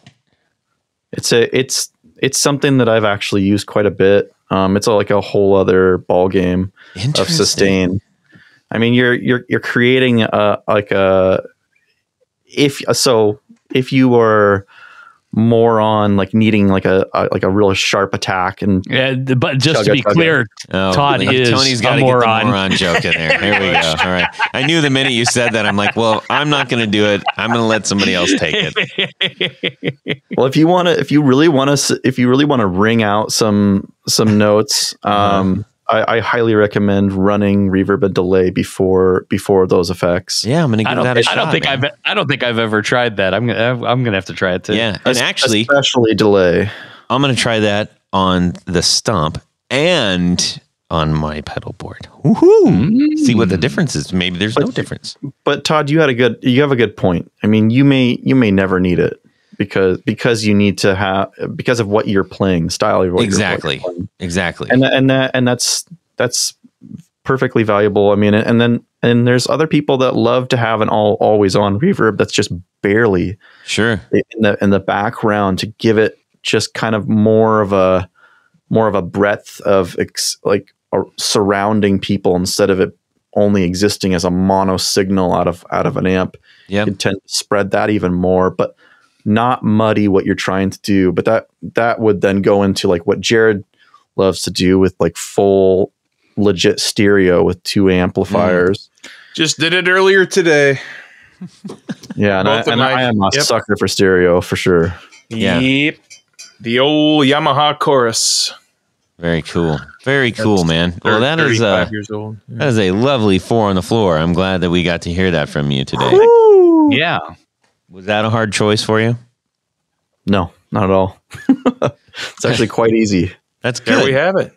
It's something that I've actually used quite a bit. It's like a whole other ball game of sustain. I mean, you're creating if you are more on like needing like a real sharp attack and but just to be clear, Todd is Tony's got to get the moron joke in there. Here we go. All right. I knew the minute you said that, I'm like, well, I'm not going to do it. I'm going to let somebody else take it. Well, if you really want to ring out some notes, I highly recommend running reverb and delay before those effects. Yeah, I'm gonna give that a shot. I don't think I've ever tried that. I'm gonna have to try it too. Yeah, and actually, especially delay. I'm gonna try that on the Stomp and on my pedal board. Woohoo! See what the difference is. Maybe there's no difference. But Todd, you have a good point. I mean, you may never need it. Because you need to have because of what you're playing, the style of what exactly, you're playing. Exactly, and that's perfectly valuable. I mean, and there's other people that love to have an always on reverb that's just barely in the background to give it just kind of more of a breadth of surrounding people instead of it only existing as a mono signal out of an amp. Yeah, you can tend to spread that even more, but not muddy what you're trying to do. But that would then go into like what Jared loves to do with like full legit stereo with 2 amplifiers. Just did it earlier today. Yeah, and I am a sucker for stereo for sure. Yeah. Yep. The old Yamaha chorus. Very cool. Very cool, man. Well, that is 35 years old. that is a lovely 4 on the floor. I'm glad that we got to hear that from you today. Yeah. Was that a hard choice for you? No, not at all. It's actually quite easy. That's good. There we have it.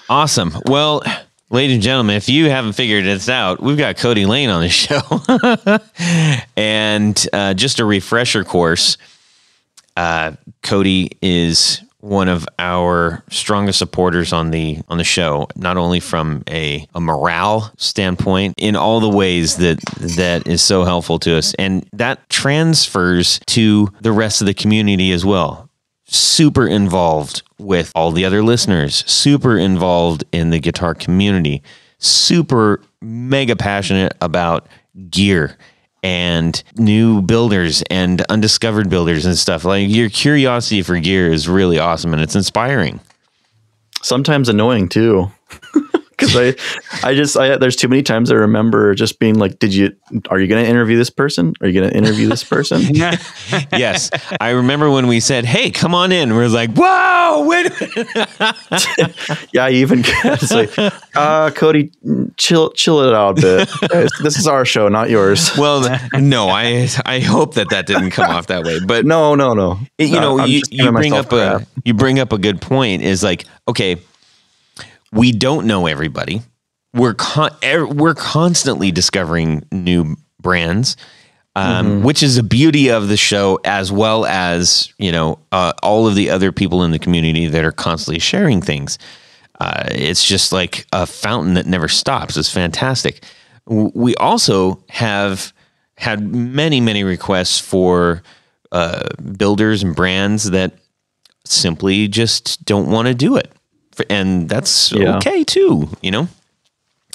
Awesome. Well, ladies and gentlemen, if you haven't figured this out, we've got Cody Lane on the show. And just a refresher course, Cody is one of our strongest supporters on the show, not only from a morale standpoint, in all the ways that is so helpful to us. And that transfers to the rest of the community as well. Super involved with all the other listeners, super involved in the guitar community, super mega passionate about gear and new builders and undiscovered builders and stuff. Like, your curiosity for gear is really awesome, and it's inspiring. Sometimes annoying too. Because there's too many times I remember just being like, are you going to interview this person? Are you going to interview this person? Yes. I remember when we said, hey, come on in. We're like, whoa, wait a minute. Yeah, I even it's like, Cody, chill it out a bit. This is our show, not yours. Well, no, I hope that didn't come off that way. But no. You bring up a good point, is like, okay, we don't know everybody. We're constantly discovering new brands, which is the beauty of the show, as well as, all of the other people in the community that are constantly sharing things. It's just like a fountain that never stops. It's fantastic. We also have had many, many requests for builders and brands that simply just don't want to do it. And that's okay too,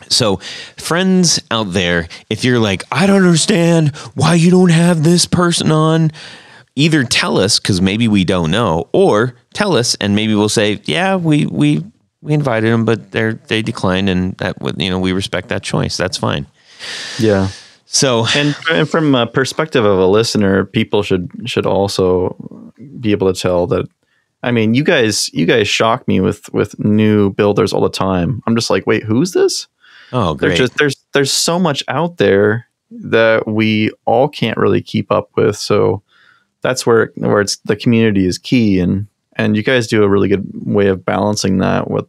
So friends out there, if you're like, I don't understand why you don't have this person on, either tell us, because maybe we don't know, or tell us and maybe we'll say, yeah, we invited them, but they declined, and that we respect that choice. That's fine. Yeah. So, and from a perspective of a listener, people should also be able to tell that. I mean, you guys shock me with new builders all the time. I'm just like, wait, who's this? Oh, great. There's so much out there that we all can't really keep up with. So that's where it's the community is key, and you guys do a really good way of balancing that with.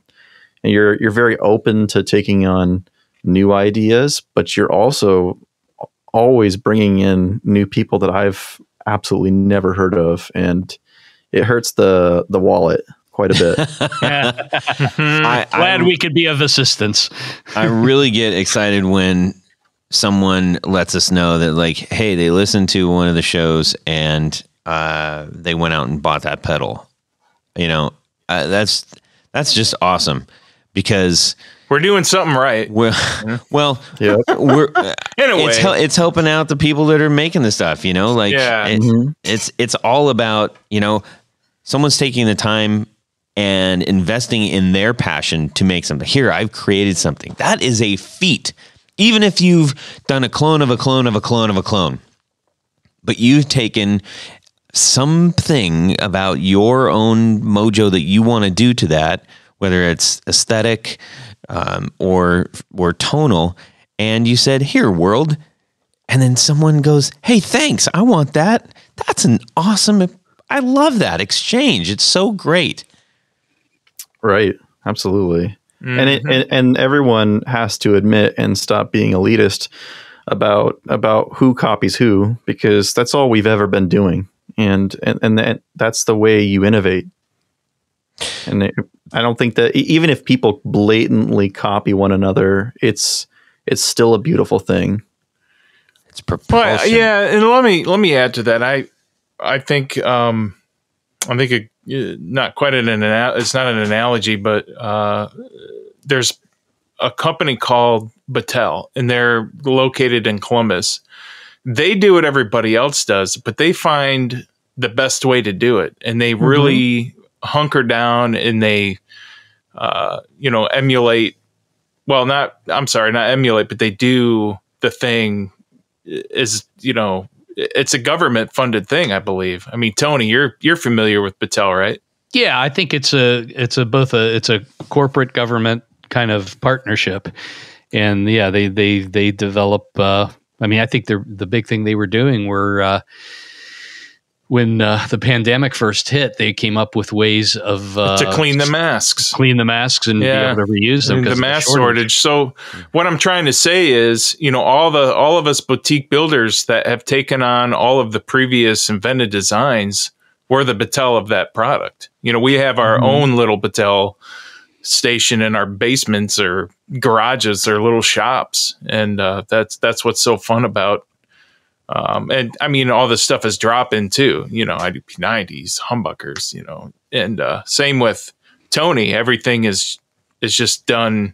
And you're very open to taking on new ideas, but you're also always bringing in new people that I've absolutely never heard of, and it hurts the wallet quite a bit. Glad we could be of assistance. I really get excited when someone lets us know that, like, hey, they listened to one of the shows and they went out and bought that pedal. That's just awesome, because we're doing something right. Well, yeah. We're in a way, it's helping out the people that are making the stuff. It's all about someone's taking the time and investing in their passion to make something. Here, I've created something. That is a feat. Even if you've done a clone of a clone of a clone of a clone, but you've taken something about your own mojo that you want to do to that, whether it's aesthetic or tonal, and you said, here, world, and then someone goes, hey, thanks, I want that. That's an awesome, I love that exchange. It's so great. Right. Absolutely. Mm-hmm. And everyone has to admit and stop being elitist about who copies who, because that's all we've ever been doing. And that's the way you innovate. And I don't think that even if people blatantly copy one another, it's still a beautiful thing. It's propulsion. Well, yeah, and let me add to that. I think not quite it's not an analogy, but there's a company called Battelle, and they're located in Columbus. They do what everybody else does, but they find the best way to do it, and they really hunker down, and they emulate. Well, not emulate, but they do the thing is it's a government funded thing, I believe. I mean, Tony, you're familiar with Battelle, right? Yeah, I think it's a corporate government kind of partnership, and yeah, they develop. I mean, I think the big thing they were doing were when the pandemic first hit, they came up with ways of to clean the masks, and be able to reuse them. The mask shortage. So what I'm trying to say is, all of us boutique builders that have taken on all of the previous invented designs, we're the Battelle of that product. We have our own little Battelle station in our basements or garages or little shops, and that's what's so fun about. And I mean, all this stuff is dropping too. I do P90s, humbuckers. And same with Tony. Everything is just done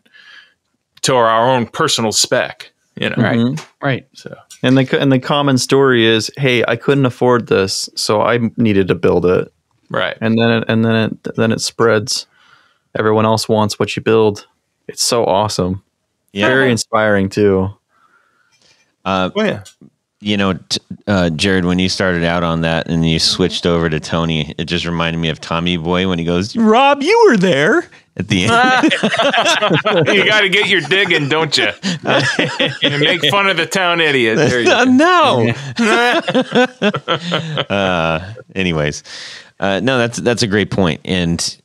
to our own personal spec. Right. So, and the common story is, hey, I couldn't afford this, so I needed to build it. Right. And then it spreads. Everyone else wants what you build. It's so awesome. Yeah. Very inspiring too. Jared, when you started out on that and you switched over to Tony, it just reminded me of Tommy Boy when he goes, "Rob, you were there." At the end, you got to get your digging, don't you? And make fun of the town idiot. There you go. No. Anyways, no, that's a great point, and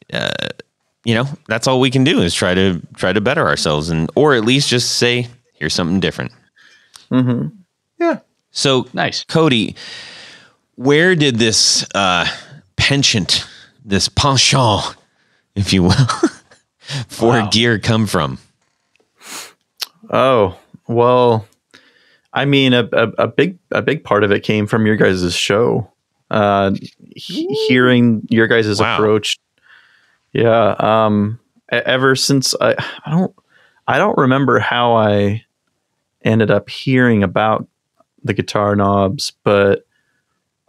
that's all we can do is try to better ourselves, or at least just say, here's something different. Mm-hmm. Yeah. So nice, Cody. Where did this penchant, this penchant, if you will, for gear come from? Oh, well, I mean, a big part of it came from your guys' show. Hearing your guys' approach. Yeah. Ever since I don't remember how I ended up hearing about the guitar knobs, but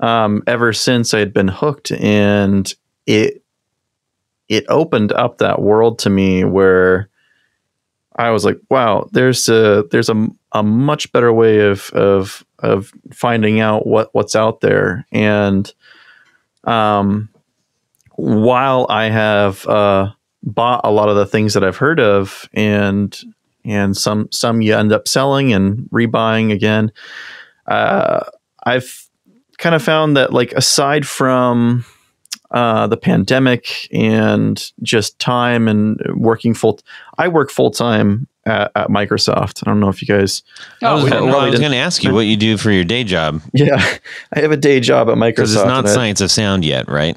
ever since I had been hooked, and it opened up that world to me where I was like, wow, there's a much better way of finding out what's out there. And while I have bought a lot of the things that I've heard of, and some you end up selling and rebuying again, I've kind of found that, like, aside from the pandemic and just time and I work full time at Microsoft. I don't know if you guys. I was going to ask you what you do for your day job. Yeah, I have a day job at Microsoft. Because it's not Science of Sound yet, right?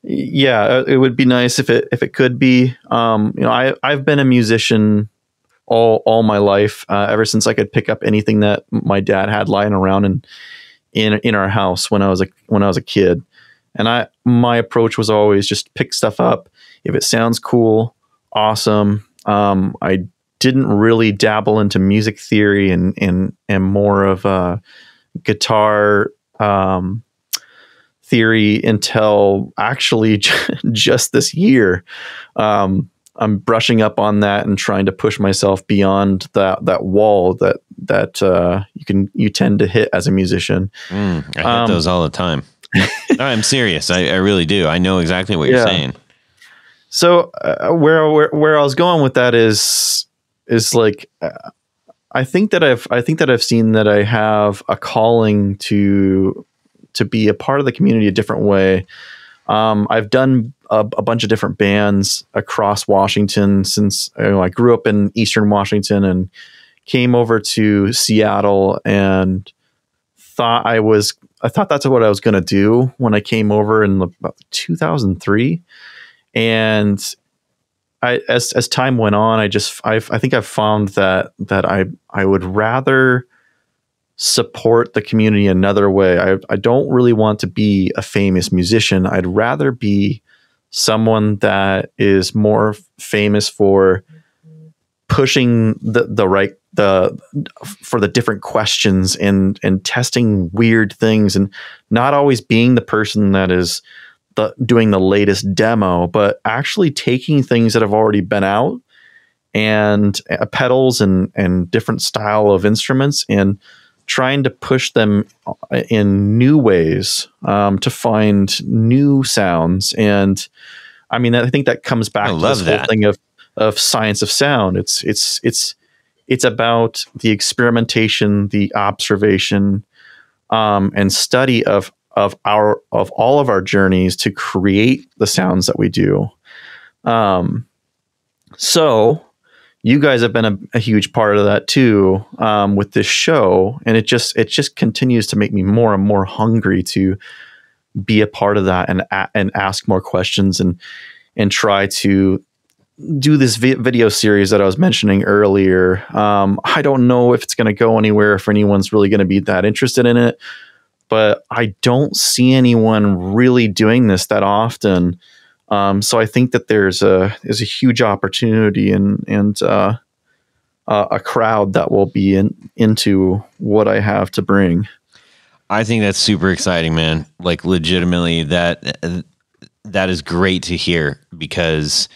Yeah, it would be nice if it could be. I've been a musician all my life, ever since I could pick up anything that my dad had lying around in our house when I was a kid. And my approach was always just pick stuff up. If it sounds cool, awesome. I didn't really dabble into music theory and more of guitar theory until actually just this year. I'm brushing up on that and trying to push myself beyond that wall that you tend to hit as a musician. I hit those all the time. No, I'm serious. I really do. I know exactly what you're saying. So where I was going with that is like, I think that I've seen that I have a calling to be a part of the community a different way. I've done a bunch of different bands across Washington since I grew up in Eastern Washington and came over to Seattle, and thought that's what I was going to do when I came over in about 2003. And as time went on, I think I've found that I would rather support the community another way. I don't really want to be a famous musician. I'd rather be someone that is more famous for pushing for the different questions and testing weird things, and not always being the person that is doing the latest demo, but actually taking things that have already been out and pedals and different style of instruments and trying to push them in new ways to find new sounds. And I mean, I think that comes back to this whole thing of science of sound. It's about the experimentation, the observation, and study of all of our journeys to create the sounds that we do. So you guys have been a huge part of that too, with this show. And it just continues to make me more and more hungry to be a part of that and ask more questions and try to do this video series that I was mentioning earlier. I don't know if it's going to go anywhere, if anyone's really going to be that interested in it, but I don't see anyone really doing this that often. So I think that there's a huge opportunity and a crowd that will be into what I have to bring. I think that's super exciting, man. Like legitimately that is great to hear, because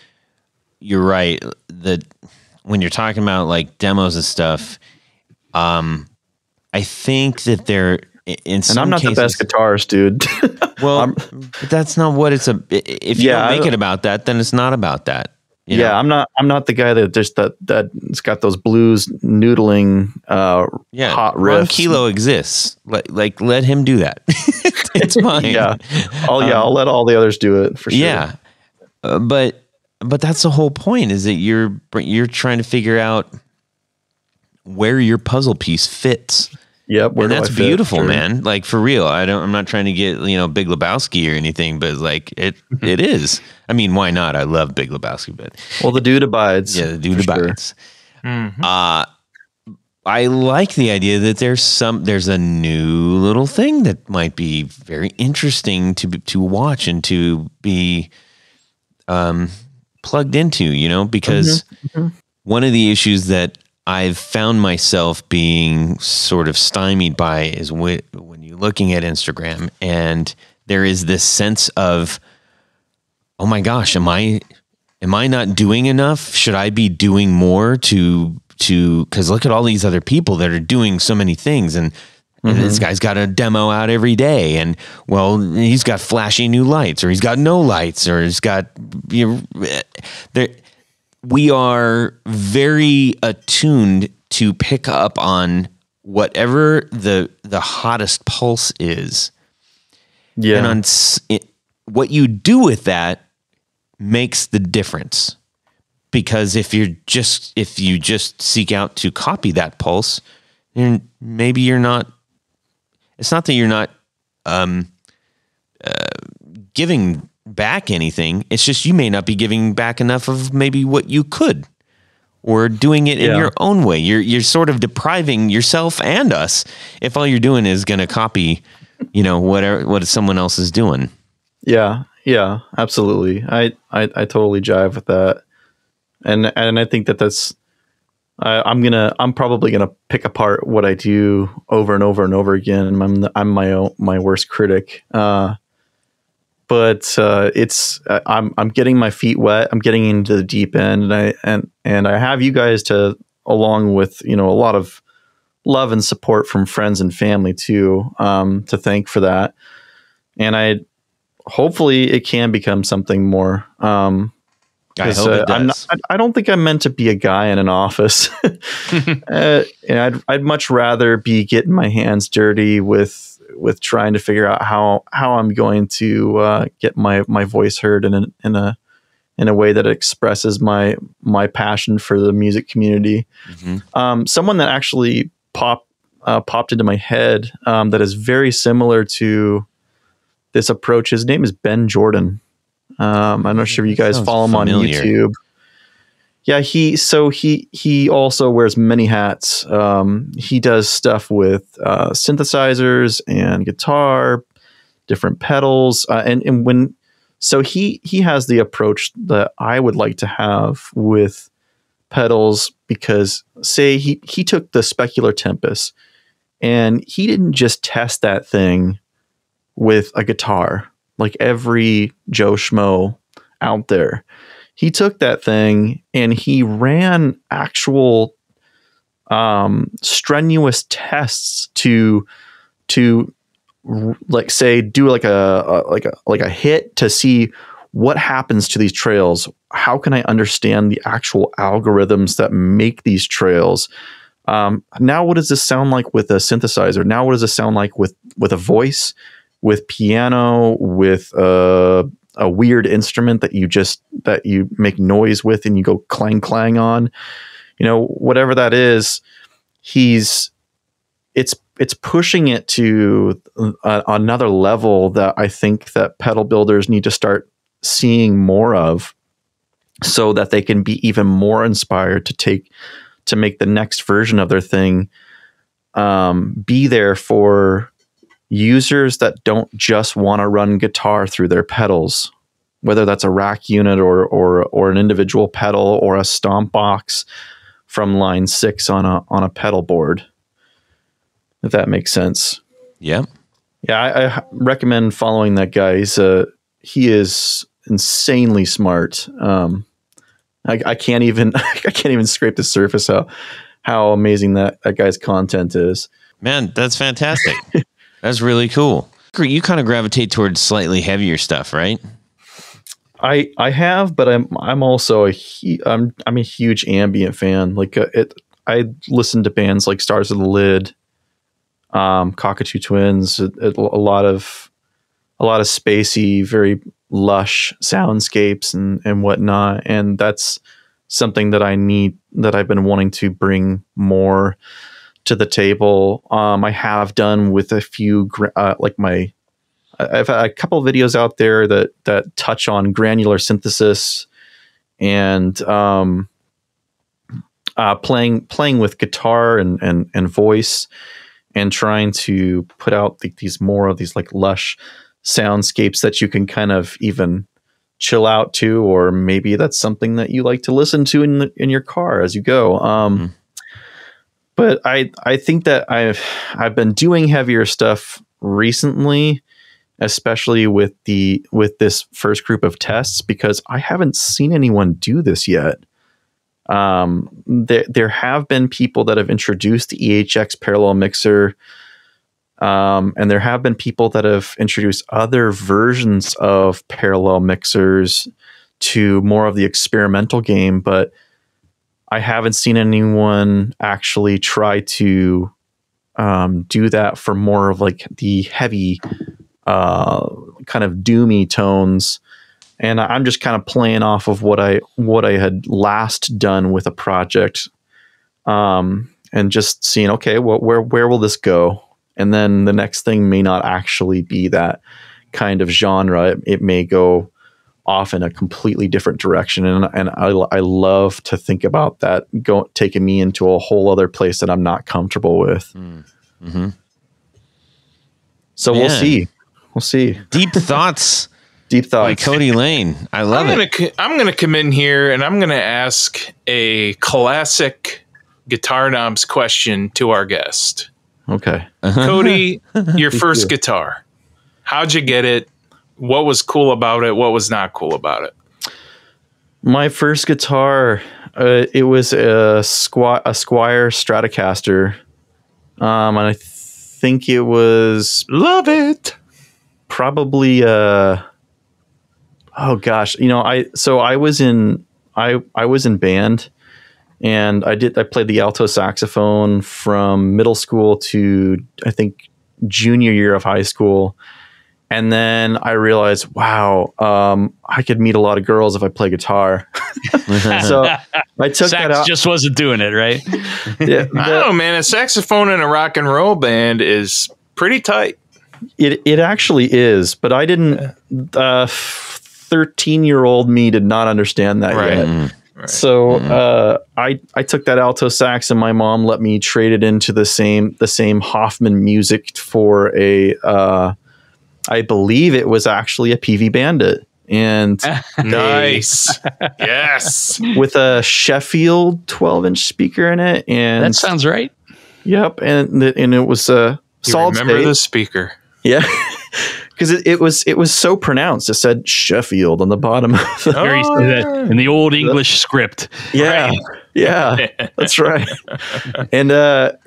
you're right. When you're talking about like demos and stuff, I think that they're in some and I'm not cases, the best guitarist, dude. Well, but that's not what it's if you don't make it about that, then it's not about that. You know? I'm not the guy that just that's got those blues noodling hot riffs. Ron Kilo exists. Let him do that. It's fine. I'll let all the others do it for sure. Yeah. But that's the whole point, is that you're trying to figure out where your puzzle piece fits. Yep, and that's beautiful, man. Like for real. I'm not trying to get, Big Lebowski or anything, but like it is. I mean, why not? I love Big Lebowski, but the dude abides. Yeah, the dude abides. Sure. Mm-hmm. I like the idea that there's a new little thing that might be very interesting to watch and to be plugged into, because one of the issues that I've found myself being sort of stymied by is when you're looking at Instagram and there is this sense of, oh my gosh, am I not doing enough? Should I be doing more because look at all these other people that are doing so many things, and this guy's got a demo out every day, and well, he's got flashy new lights, or he's got no lights, or he's got we are very attuned to pick up on whatever the hottest pulse is. Yeah. And what you do with that makes the difference. Because if you just seek out to copy that pulse, maybe you're not, it's not that you're not giving back anything. It's just you may not be giving back enough of maybe what you could, or doing it in your own way. You're sort of depriving yourself and us if all you're doing is going to copy, what someone else is doing. Yeah, absolutely. I totally jive with that, and I think that's. I'm probably gonna pick apart what I do over and over and over again, and I'm my worst critic. But I'm getting my feet wet. I'm getting into the deep end, and I have you guys along with a lot of love and support from friends and family too, to thank for that. And hopefully it can become something more. I hope it does. I don't think I'm meant to be a guy in an office. And I'd much rather be getting my hands dirty with trying to figure out how I'm going to get my voice heard in a way that expresses my passion for the music community. Someone that actually popped into my head that is very similar to this approach. His name is Ben Jordan. I'm not sure if you guys follow him familiar on YouTube. Yeah, he also wears many hats. He does stuff with synthesizers and guitar, different pedals, so he has the approach that I would like to have with pedals, because say he took the Specular Tempest and he didn't just test that thing with a guitar like every Joe Schmo out there. He took that thing and he ran actual strenuous tests to like say do like a hit to see what happens to these trails. How can I understand the actual algorithms that make these trails? Now, what does this sound like with a synthesizer? Now, what does this sound like with a voice, with piano, with a weird instrument that you make noise with and you go clang clang on? Whatever that is, it's pushing it to another level that I think that pedal builders need to start seeing more of, so that they can be even more inspired to make the next version of their thing be there for users that don't just want to run guitar through their pedals, whether that's a rack unit or an individual pedal or a stomp box from line 6 on a pedal board, if that makes sense. Yeah. I recommend following that guy. He is insanely smart. I can't even scrape the surface how amazing that guy's content is. Man, that's fantastic. That's really cool. You kind of gravitate towards slightly heavier stuff, right? I have, but I'm also I'm a huge ambient fan. Like I listen to bands like Stars of the Lid, Cockatoo Twins, a lot of spacey, very lush soundscapes and whatnot, and that's something that I've been wanting to bring more to the table. I have done with a few I've had a couple of videos out there that touch on granular synthesis and playing with guitar and voice, and trying to put out these more of these like lush soundscapes that you can kind of even chill out to, or maybe that's something that you like to listen to in your car as you go. But I think that I've been doing heavier stuff recently, especially with this first group of tests, because I haven't seen anyone do this yet. There have been people that have introduced the EHX parallel mixer, and there have been people that have introduced other versions of parallel mixers to more of the experimental game, but I haven't seen anyone actually try to do that for more of like the heavy kind of doomy tones. And I'm just kind of playing off of what I had last done with a project, and just seeing, okay, where will this go? And then the next thing may not actually be that kind of genre. It may go off in a completely different direction. And I love to think about that taking me into a whole other place that I'm not comfortable with. Mm-hmm. So we'll see. Deep thoughts. Deep thoughts. By Cody Lane. I love it. I'm going to come in here and I'm going to ask a classic Guitar Knobs question to our guest. Okay. Cody, your first guitar. How'd you get it? What was cool about it? What was not cool about it? My first guitar, it was a Squier Stratocaster. And I think it was... Love it. Probably... oh gosh. I was in band, and I played the alto saxophone from middle school to, I think, junior year of high school. And then I realized, wow, I could meet a lot of girls if I play guitar. So I took that out. Just wasn't doing it, right? Yeah, I don't know, man. A saxophone in a rock and roll band is pretty tight. It actually is, but I didn't. 13-year-old me did not understand that yet. Right. So I took that alto sax, and my mom let me trade it into the same Hoffman music for a. I believe it was actually a PV Bandit, and nice, yes, with a Sheffield 12-inch speaker in it, and that sounds right. Yep, and it was a solid remember state. the speaker? Yeah, because it was so pronounced. It said Sheffield on the bottom. In the old English script. Yeah. Right. Yeah, that's right. And I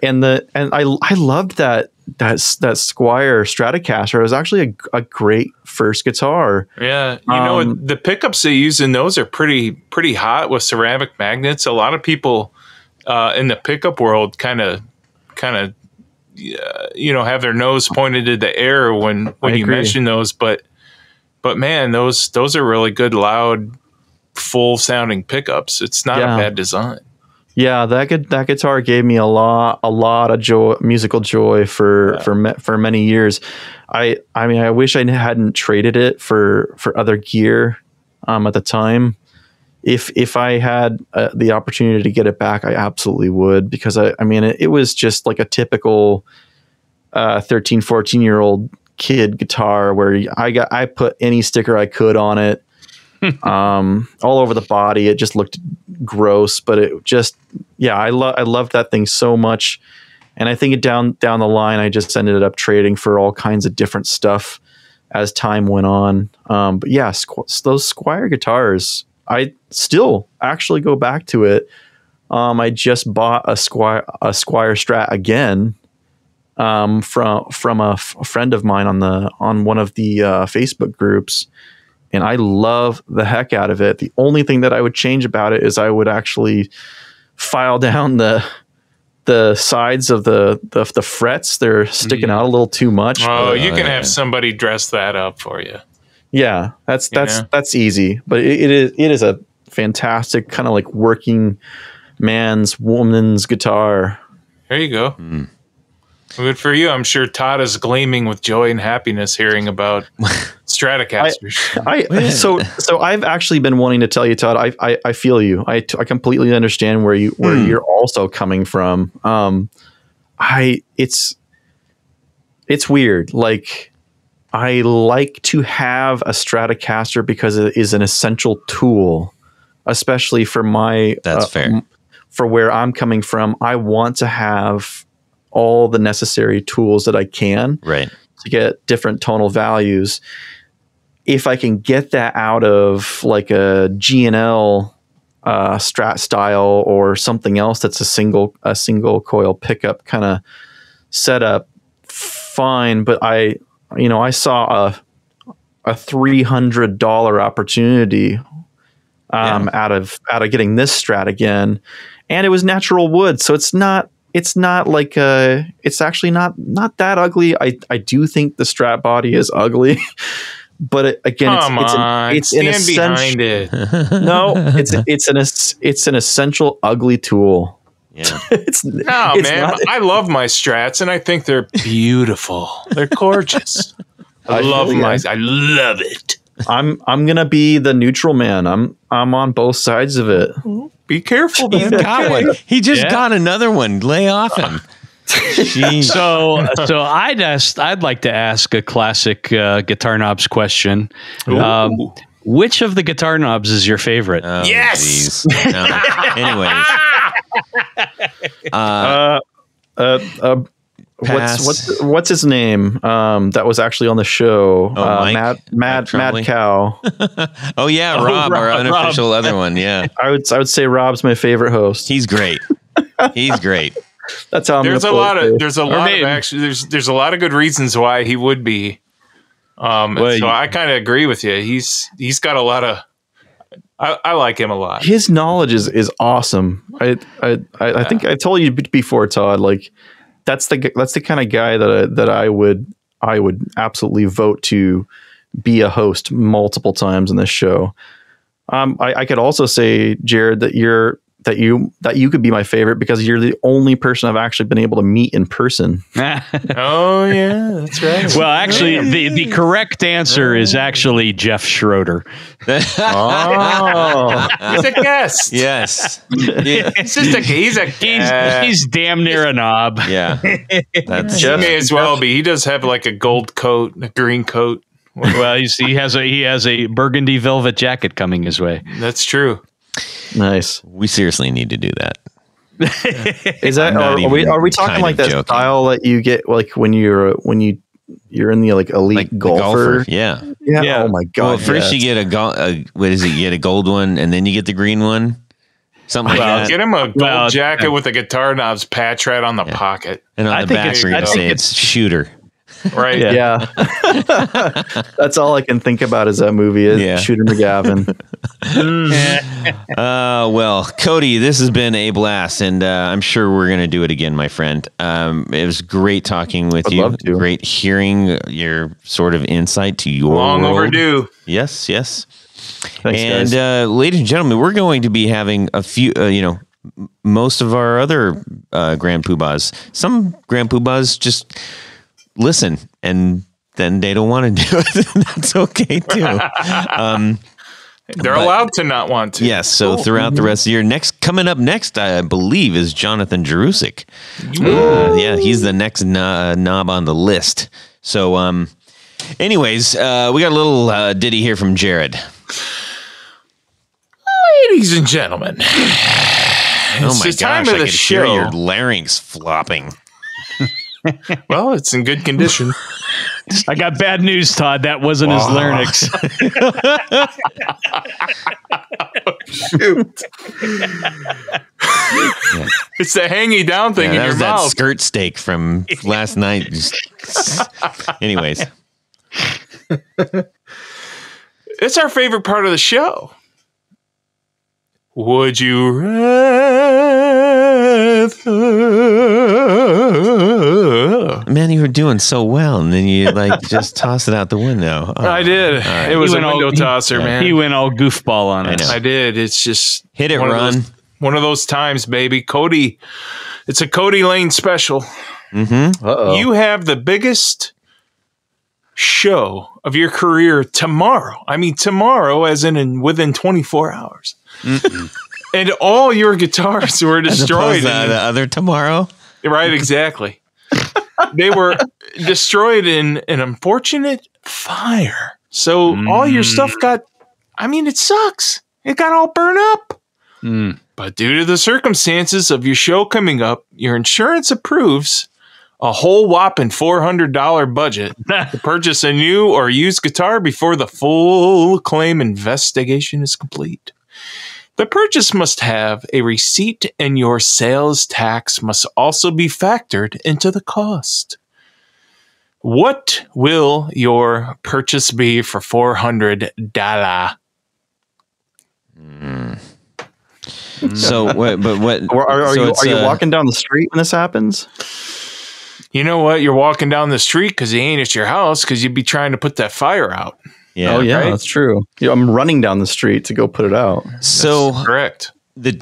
loved that Squier Stratocaster. It was actually a great first guitar. Yeah, you know the pickups they use in those are pretty hot with ceramic magnets. A lot of people in the pickup world kind of have their nose pointed to the air when you mention those. But man, those are really good, loud, full sounding pickups. It's not a bad design. Yeah, that guitar gave me a lot of joy, musical joy for many years. I mean, I wish I hadn't traded it for other gear at the time. If I had the opportunity to get it back, I absolutely would, because I mean it was just like a typical 13, 14-year-old kid guitar where I put any sticker I could on it. All over the body. It just looked gross, but it just, I loved that thing so much. And I think down the line, I just ended up trading for all kinds of different stuff as time went on. But yeah, those Squier guitars, I still actually go back to it. I just bought a Squier Strat again, from a friend of mine on one of the Facebook groups. And I love the heck out of it. The only thing that I would change about it is I would actually file down the sides of the frets. They're sticking out a little too much. Oh, you can have somebody dress that up for you. Yeah, that's easy. But it is a fantastic kind of like working woman's guitar. There you go. Good for you. I'm sure Todd is gleaming with joy and happiness hearing about Stratocasters. So I've actually been wanting to tell you, Todd. I feel you. I completely understand where you're also coming from. It's weird. Like, I like to have a Stratocaster because it is an essential tool, especially for my. That's fair. For where I'm coming from, I want to have all the necessary tools that I can to get different tonal values. If I can get that out of like a G&L Strat style or something else that's a single coil pickup kind of setup, fine. But I saw a $300 opportunity out of getting this Strat again, and it was natural wood, so it's not like it's actually not that ugly. I do think the Strat body is ugly, but again, it's an essential. No, it's an essential ugly tool. Yeah. I love my Strats, and I think they're beautiful. They're gorgeous. I love it. I'm gonna be the neutral man. I'm on both sides of it. Be careful, man. He's got one. He just got another one. Lay off him. So I'd like to ask a classic guitar knobs question. Which of the guitar knobs is your favorite? Oh, yes. Anyways. What's his name? That was actually on the show. Mad Cow. Oh yeah, Rob, our unofficial Rob. other one. Yeah, I would say Rob's my favorite host. he's great. He's great. That's how I'm. There's a lot of good reasons why he would be. So I kind of agree with you. He's got a lot of. I like him a lot. His knowledge is awesome. I think I told you before, Todd. Like, that's the kind of guy that I would absolutely vote to be a host multiple times in this show. I could also say, Jared, that you could be my favorite because you're the only person I've actually been able to meet in person. Oh yeah, that's right. Well, actually, the correct answer is actually Jeff Schroeder. Oh, He's a guest. Yes. He's damn near a knob. Yeah. That's He may as well be. He does have like a gold coat, a green coat. Well, he has a burgundy velvet jacket coming his way. That's true. nice. We seriously need to do that. Is that are we talking like that style that you get like when you you're in the like elite like the golfer. Yeah. Yeah. Oh my god. Well, first you get what is it? You get a gold one, and then you get the green one. Something like that. Get him a gold jacket with a guitar knobs patch right on the pocket. And on the back, we're going to say it's shooter. Right. Yeah. That's all I can think about as that movie is Shooter McGavin. Well, Cody, this has been a blast, and I'm sure we're going to do it again, my friend. It was great talking with you. Love to. Great hearing your sort of insight to your Long world. overdue. Yes. Thanks, and ladies and gentlemen, we're going to be having a few, most of our other Grand Poohbahs. Some Grand Poohbahs just listen, and then they don't want to do it. That's okay too. They're allowed to not want to. Yes. So throughout the rest of the year, coming up next, I believe, is Jonathan Jerusik. He's the next knob on the list. So, anyways, we got a little ditty here from Jared. Ladies and gentlemen, it's the time of the show. Hear your larynx flopping. Well, it's in good condition. I got bad news, Todd. That wasn't his larynx. Shoot. It's the hangy down thing in that your was mouth. that skirt steak from last night. Anyways. It's our favorite part of the show. Would you rather? Man, you were doing so well, and then you just toss it out the window. Oh, I did. right. It was a window tosser, man. He went all goofball on us. I did. It's just hit it, run. One of those times, baby. Cody. It's a Cody Lane special. Mm-hmm. Uh-oh. You have the biggest show of your career tomorrow. I mean, tomorrow, as in within 24 hours. And all your guitars were destroyed. The other tomorrow? Right, exactly. They were destroyed in an unfortunate fire. So all your stuff it sucks. It got all burned up. But due to the circumstances of your show coming up, your insurance approves a whole whopping $400 budget to purchase a new or used guitar before the full claim investigation is complete. The purchase must have a receipt, and your sales tax must also be factored into the cost. What will your purchase be for $400? So, what? Are you you walking down the street when this happens? You know what? You're walking down the street because he ain't at your house because you'd be trying to put that fire out. Yeah. Oh yeah, right? that's true. I'm running down the street to go put it out. So That's correct. The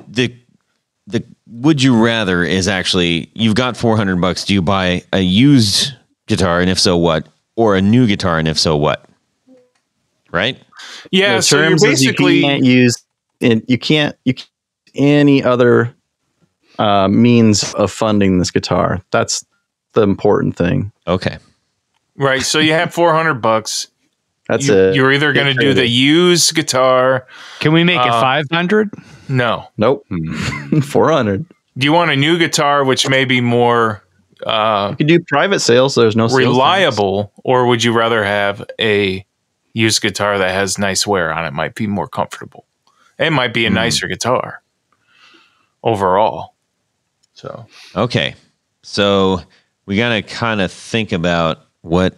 would you rather is actually you've got $400. Do you buy a used guitar, and if so, what? Or a new guitar, and if so, what? Right? Yeah. The So you're terms is basically you can't any other means of funding this guitar. That's the important thing. Okay. right. So you have $400. That's it. You're either going to do the used guitar. Can we make it 500? No. Nope. 400. Do you want a new guitar, which may be more You can do private sales. So there's no sales reliable, or would you rather have a used guitar that has nice wear on it? Might be more comfortable. It might be a nicer guitar overall. So Okay. So we got to kind of think about what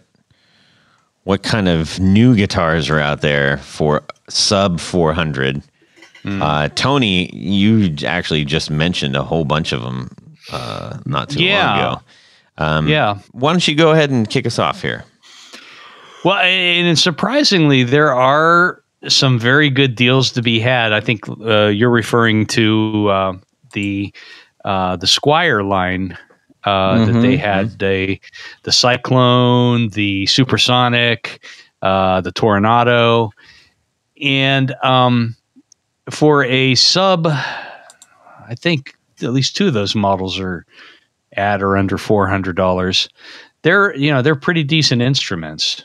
kind of new guitars are out there for sub 400. Tony, you actually just mentioned a whole bunch of them not too long ago. Yeah. Why don't you go ahead and kick us off here? Well, and surprisingly, there are some very good deals to be had. I think you're referring to the Squire line that they had, the Cyclone, the Supersonic, the Tornado, and for a sub, I think at least two of those models are at or under $400. They're pretty decent instruments,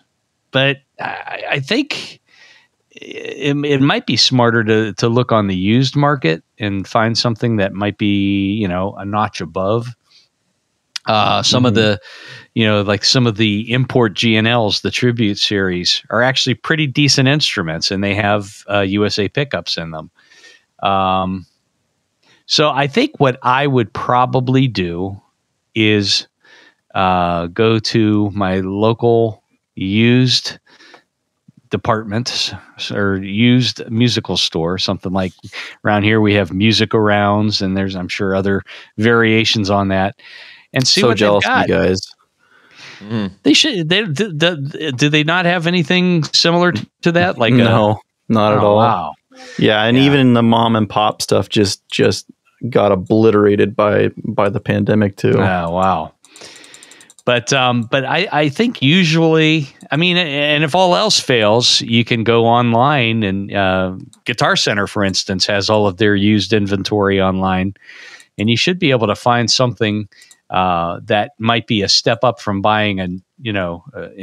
but I think it might be smarter to look on the used market and find something that might be, a notch above. Some of the, like some of the import G&Ls, the Tribute series, are actually pretty decent instruments, and they have USA pickups in them. So I think what I would probably do is go to my local used department or used musical store, something like around here we have Music Arounds, and there's, I'm sure, other variations on that, and see what they've got. You guys. They should. Do they not have anything similar to that? Like no, not at all. Wow. Yeah, and even the mom and pop stuff just got obliterated by the pandemic too. Oh wow. But I think usually, I mean, and if all else fails, you can go online, and Guitar Center, for instance, has all of their used inventory online, and you should be able to find something that might be a step up from buying in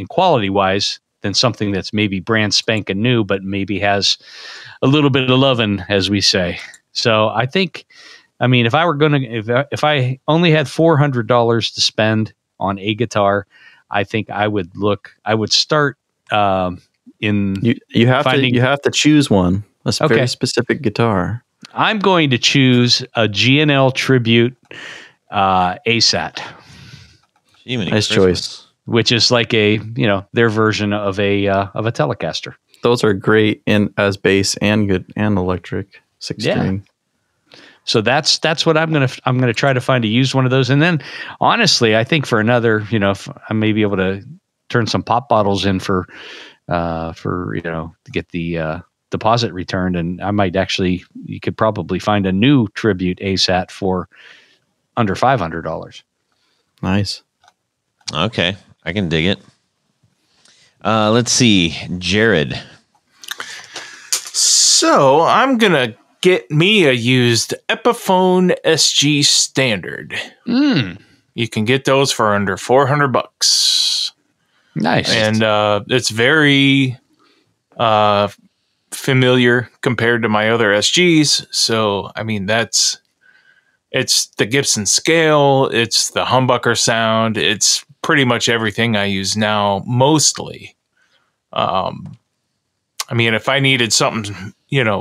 quality wise than something that's maybe brand spanking new, but maybe has a little bit of loving, as we say. So I think, I mean, if I were going to, if I only had $400 to spend on a guitar, I think I would start in you have to choose one, a very specific guitar. I'm going to choose a G&L Tribute ASAT. Nice choice. Which is like their version of a Telecaster. Those are great as bass and good and electric 6-string. So that's what I'm gonna try to find a used one of those, and then honestly, I think for another, if I may be able to turn some pop bottles in for to get the deposit returned, and I might you could probably find a new Tribute ASAT for under $500. Nice. Okay, I can dig it. Let's see, Jared. So I'm gonna get me a used Epiphone SG Standard. You can get those for under $400. Nice. And it's very familiar compared to my other SGs. So, I mean, it's the Gibson scale, it's the humbucker sound, it's pretty much everything I use now, mostly. I mean, if I needed something,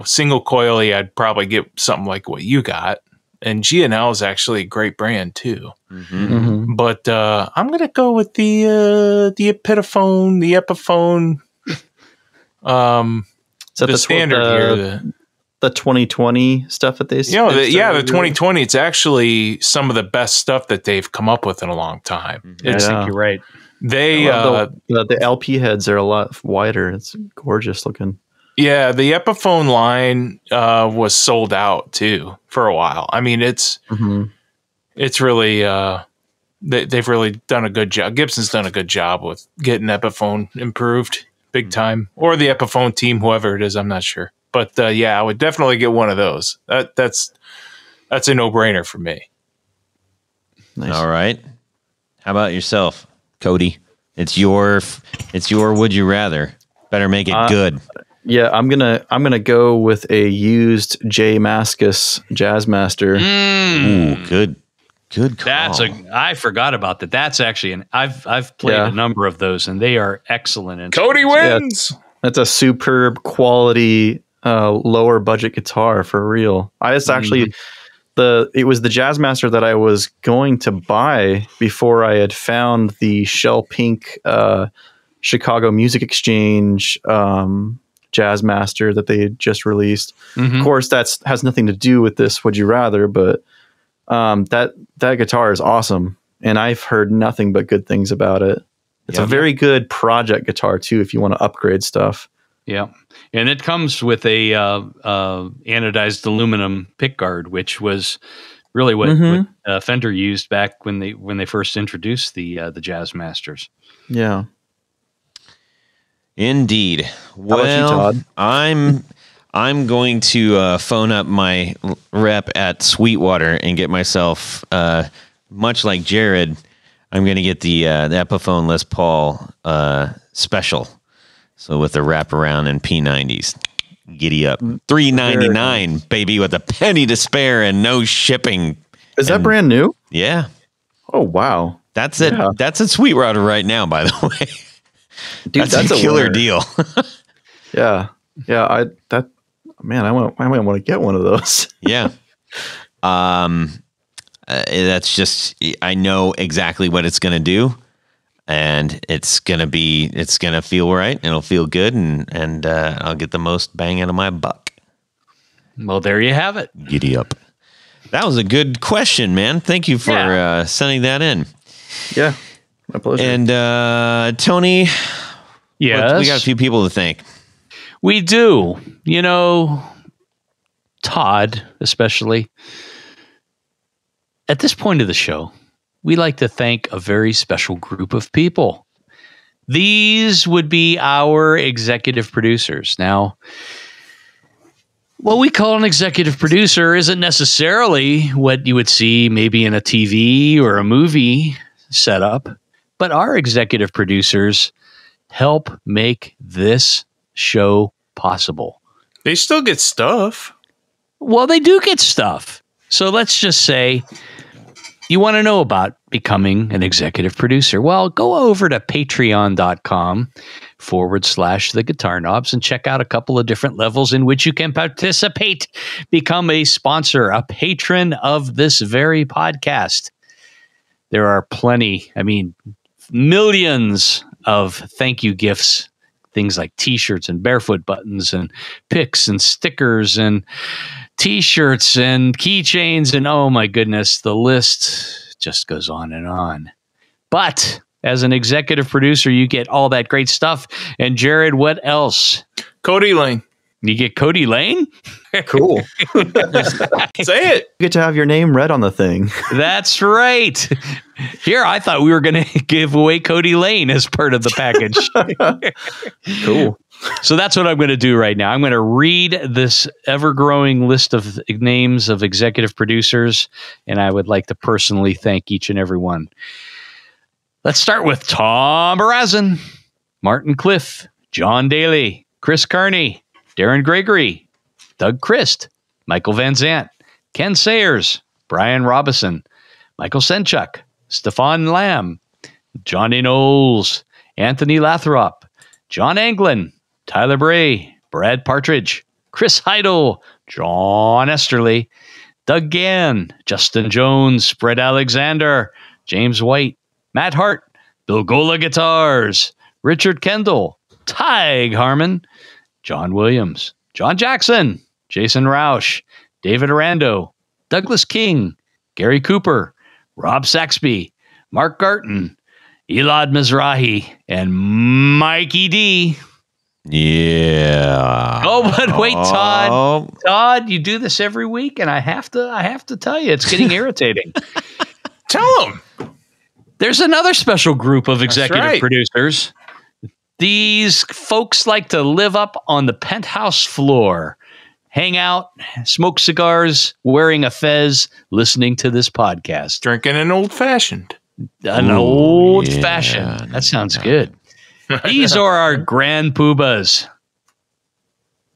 single coily, I'd probably get something like what you got. And G&L is actually a great brand too. Mm-hmm. But I'm gonna go with the Epiphone, the standard here. The 2020 stuff that they the 2020. It's actually some of the best stuff that they've come up with in a long time. I think you're right. They the LP heads are a lot wider. It's gorgeous looking. Yeah, the Epiphone line was sold out too for a while. I mean, it's really they've really done a good job. Gibson's done a good job with getting Epiphone improved big time, or the Epiphone team, whoever it is. I'm not sure, but I would definitely get one of those. That's a no-brainer for me. Nice. All right, how about yourself, Cody? It's your would you rather. Better make it good. Yeah, I'm gonna go with a used J Mascis Jazzmaster. Ooh, good call. I forgot about that. That's actually I've played a number of those, and they are excellent. Cody wins. Yeah, that's a superb quality lower budget guitar for real. It was the Jazzmaster that I was going to buy before I had found the shell pink Chicago Music Exchange Jazzmaster that they had just released. Of course, that has nothing to do with this Would You Rather, but that guitar is awesome, and I've heard nothing but good things about it. It's a very good project guitar too, if you want to upgrade stuff. Yeah, and it comes with a anodized aluminum pickguard, which was really what Fender used back when they first introduced the Jazzmasters. Yeah. Indeed. How about you, Todd? I'm going to phone up my rep at Sweetwater and get myself, much like Jared, I'm going to get the Epiphone Les Paul special. So with the wraparound and P90s. Giddy up. $3.99, baby, with a penny to spare and no shipping. Is that brand new? Yeah. Oh, wow. That's it. Yeah. That's a sweet router right now, by the way. Dude, that's a killer winner. deal. Yeah. Yeah. I might want to get one of those. Yeah. That's just, I know exactly what it's going to do, and it's going to feel right. It'll feel good, and I'll get the most bang out of my buck. Well, there you have it. Giddy up. That was a good question, man. Thank you for sending that in. Yeah. My pleasure. And Tony, Yes. we got a few people to thank. We do. You know, Todd, especially. At this point of the show, we like to thank a very special group of people. These would be our executive producers. Now, what we call an executive producer isn't necessarily what you would see maybe in a TV or a movie setup, but our executive producers help make this show possible. They still get stuff. Well, they do get stuff. So let's just say you want to know about becoming an executive producer. Well, go over to patreon.com/the Guitar Knobs and check out a couple of different levels in which you can participate. Become a sponsor, a patron of this very podcast. There are plenty, millions of thank you gifts. Things like t-shirts and barefoot buttons and picks and stickers and t-shirts and keychains. And oh my goodness, the list just goes on and on. But as an executive producer, you get all that great stuff. And Jared, what else? Cody Lane. You get Cody Lane? Cool. Say it. You get to have your name read on the thing. That's right. Here, I thought we were going to give away Cody Lane as part of the package. Cool. So that's what I'm going to do right now. I'm going to read this ever-growing list of names of executive producers, and I would like to personally thank each and every one. Let's start with Tom Barazin, Martin Cliff, John Daly, Chris Carney, Darren Gregory, Doug Christ, Michael Van Zant, Ken Sayers, Brian Robison, Michael Senchuk, Stefan Lamb, Johnny Knowles, Anthony Lathrop, John Anglin, Tyler Bray, Brad Partridge, Chris Heidel, John Esterly, Doug Gann, Justin Jones, Brett Alexander, James White, Matt Hart, Bill Gola Guitars, Richard Kendall, Tig Harmon, John Williams, John Jackson, Jason Roush, David Arando, Douglas King, Gary Cooper, Rob Saxby, Mark Garton, Elad Mizrahi, and Mikey D. Yeah. Oh, but wait, Todd. Todd, you do this every week, and I have to tell you, it's getting irritating. Tell them. There's another special group of executive right. producers. These folks like to live up on the penthouse floor, hang out, smoke cigars, wearing a fez, listening to this podcast. Drinking an old fashioned. An old fashioned. That sounds good. These are our grand Poohbahs.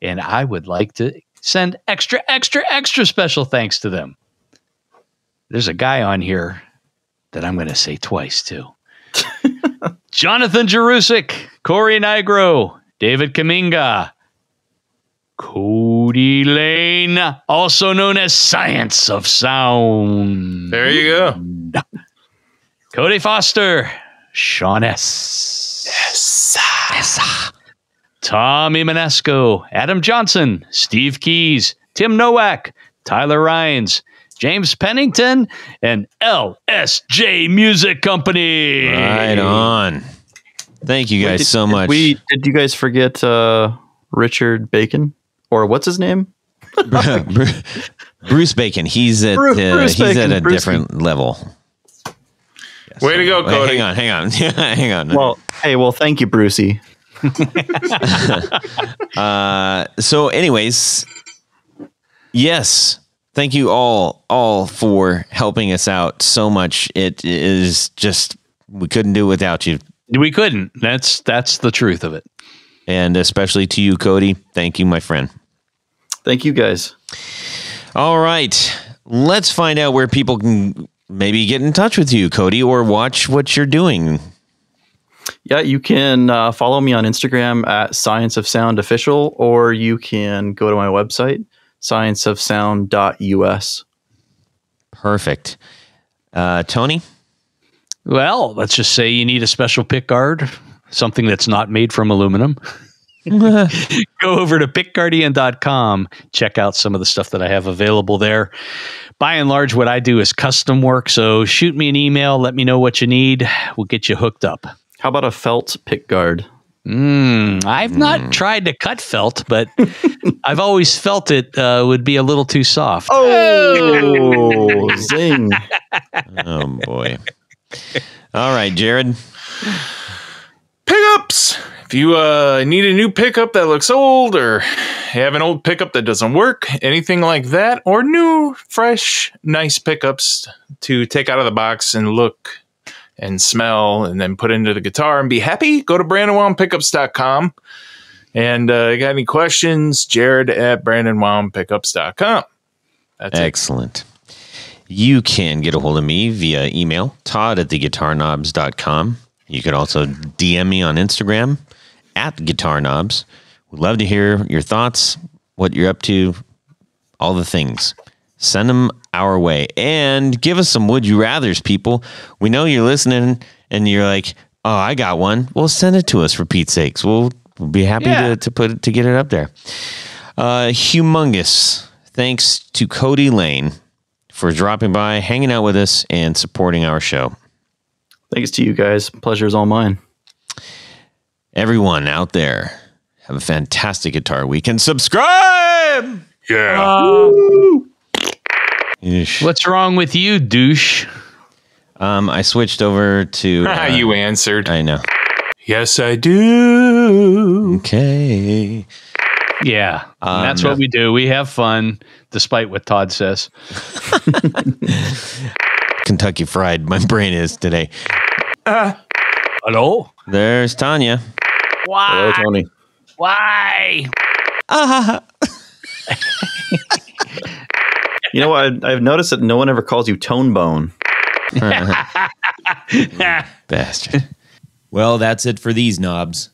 And I would like to send extra special thanks to them. There's a guy on here that I'm going to say twice too. Jonathan Jerusik, Corey Nigro, David Kaminga, Cody Lane, also known as Science of Sound. There you go. Cody Foster, Sean S. Yes. Tommy Manesco, Adam Johnson, Steve Keys, Tim Nowak, Tyler Rhines, James Pennington, and LSJ Music Company. Right on. Thank you guys so much. Did you guys forget Richard Bacon? Or what's his name? Bruce Bacon. He's at Bruce he's Bacon. at a different level. Way to go, Cody. Hang on. Hang on. Well, thank you, Brucey. So anyways, yes. Thank you all for helping us out so much. It is just, we couldn't do it without you. We couldn't. That's the truth of it. And especially to you, Cody. Thank you, my friend. Thank you, guys. All right. Let's find out where people can maybe get in touch with you, Cody, or watch what you're doing? Yeah, you can follow me on Instagram at Science of Sound Official, or you can go to my website, scienceofsound.us. Perfect. Tony? Well, let's just say you need a special pick guard, something that's not made from aluminum. Go over to pickguardian.com. Check out some of the stuff that I have available there. By and large, what I do is custom work. So shoot me an email. Let me know what you need. We'll get you hooked up. How about a felt pick guard? I've not tried to cut felt, but I've always felt it would be a little too soft. Oh, zing. Oh, boy. All right, Jared. Pickups. If you need a new pickup that looks old, or have an old pickup that doesn't work, anything like that, or new, fresh, nice pickups to take out of the box and look and smell and then put into the guitar and be happy, go to BrandonWildPickups.com. And got any questions, Jared at BrandonWildPickups.com. That's Excellent. You can get a hold of me via email, Todd at theguitarknobs.com. You can also DM me on Instagram at guitarknobs. We'd love to hear your thoughts, what you're up to, all the things. Send them our way. And give us some would you rathers, people. We know you're listening and you're like, oh, I got one. Well, send it to us for Pete's sakes. We'll be happy to get it up there. Humongous thanks to Cody Lane for dropping by, hanging out with us, and supporting our show. Thanks to you guys. Pleasure's all mine. Everyone out there, have a fantastic guitar week and subscribe! Yeah. What's wrong with you, douche? I switched over to... You answered. I know. Yes, I do. Okay. Yeah, that's what we do. We have fun, despite what Todd says. Kentucky Fried, my brain is today. Hello? There's Tanya. Why? Hello, Tony. Why? You know what? I've noticed that no one ever calls you Tone Bone. Bastard. Well, that's it for these knobs.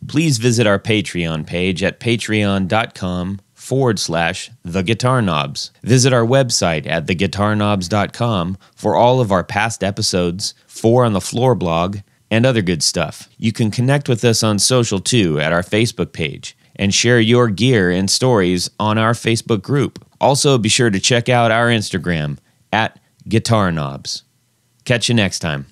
Please visit our Patreon page at patreon.com/theguitarknobs. Visit our website at theguitarknobs.com for all of our past episodes, 4 on the Floor blog, and other good stuff. You can connect with us on social too at our Facebook page and share your gear and stories on our Facebook group. Also, be sure to check out our Instagram at Guitar Knobs. Catch you next time.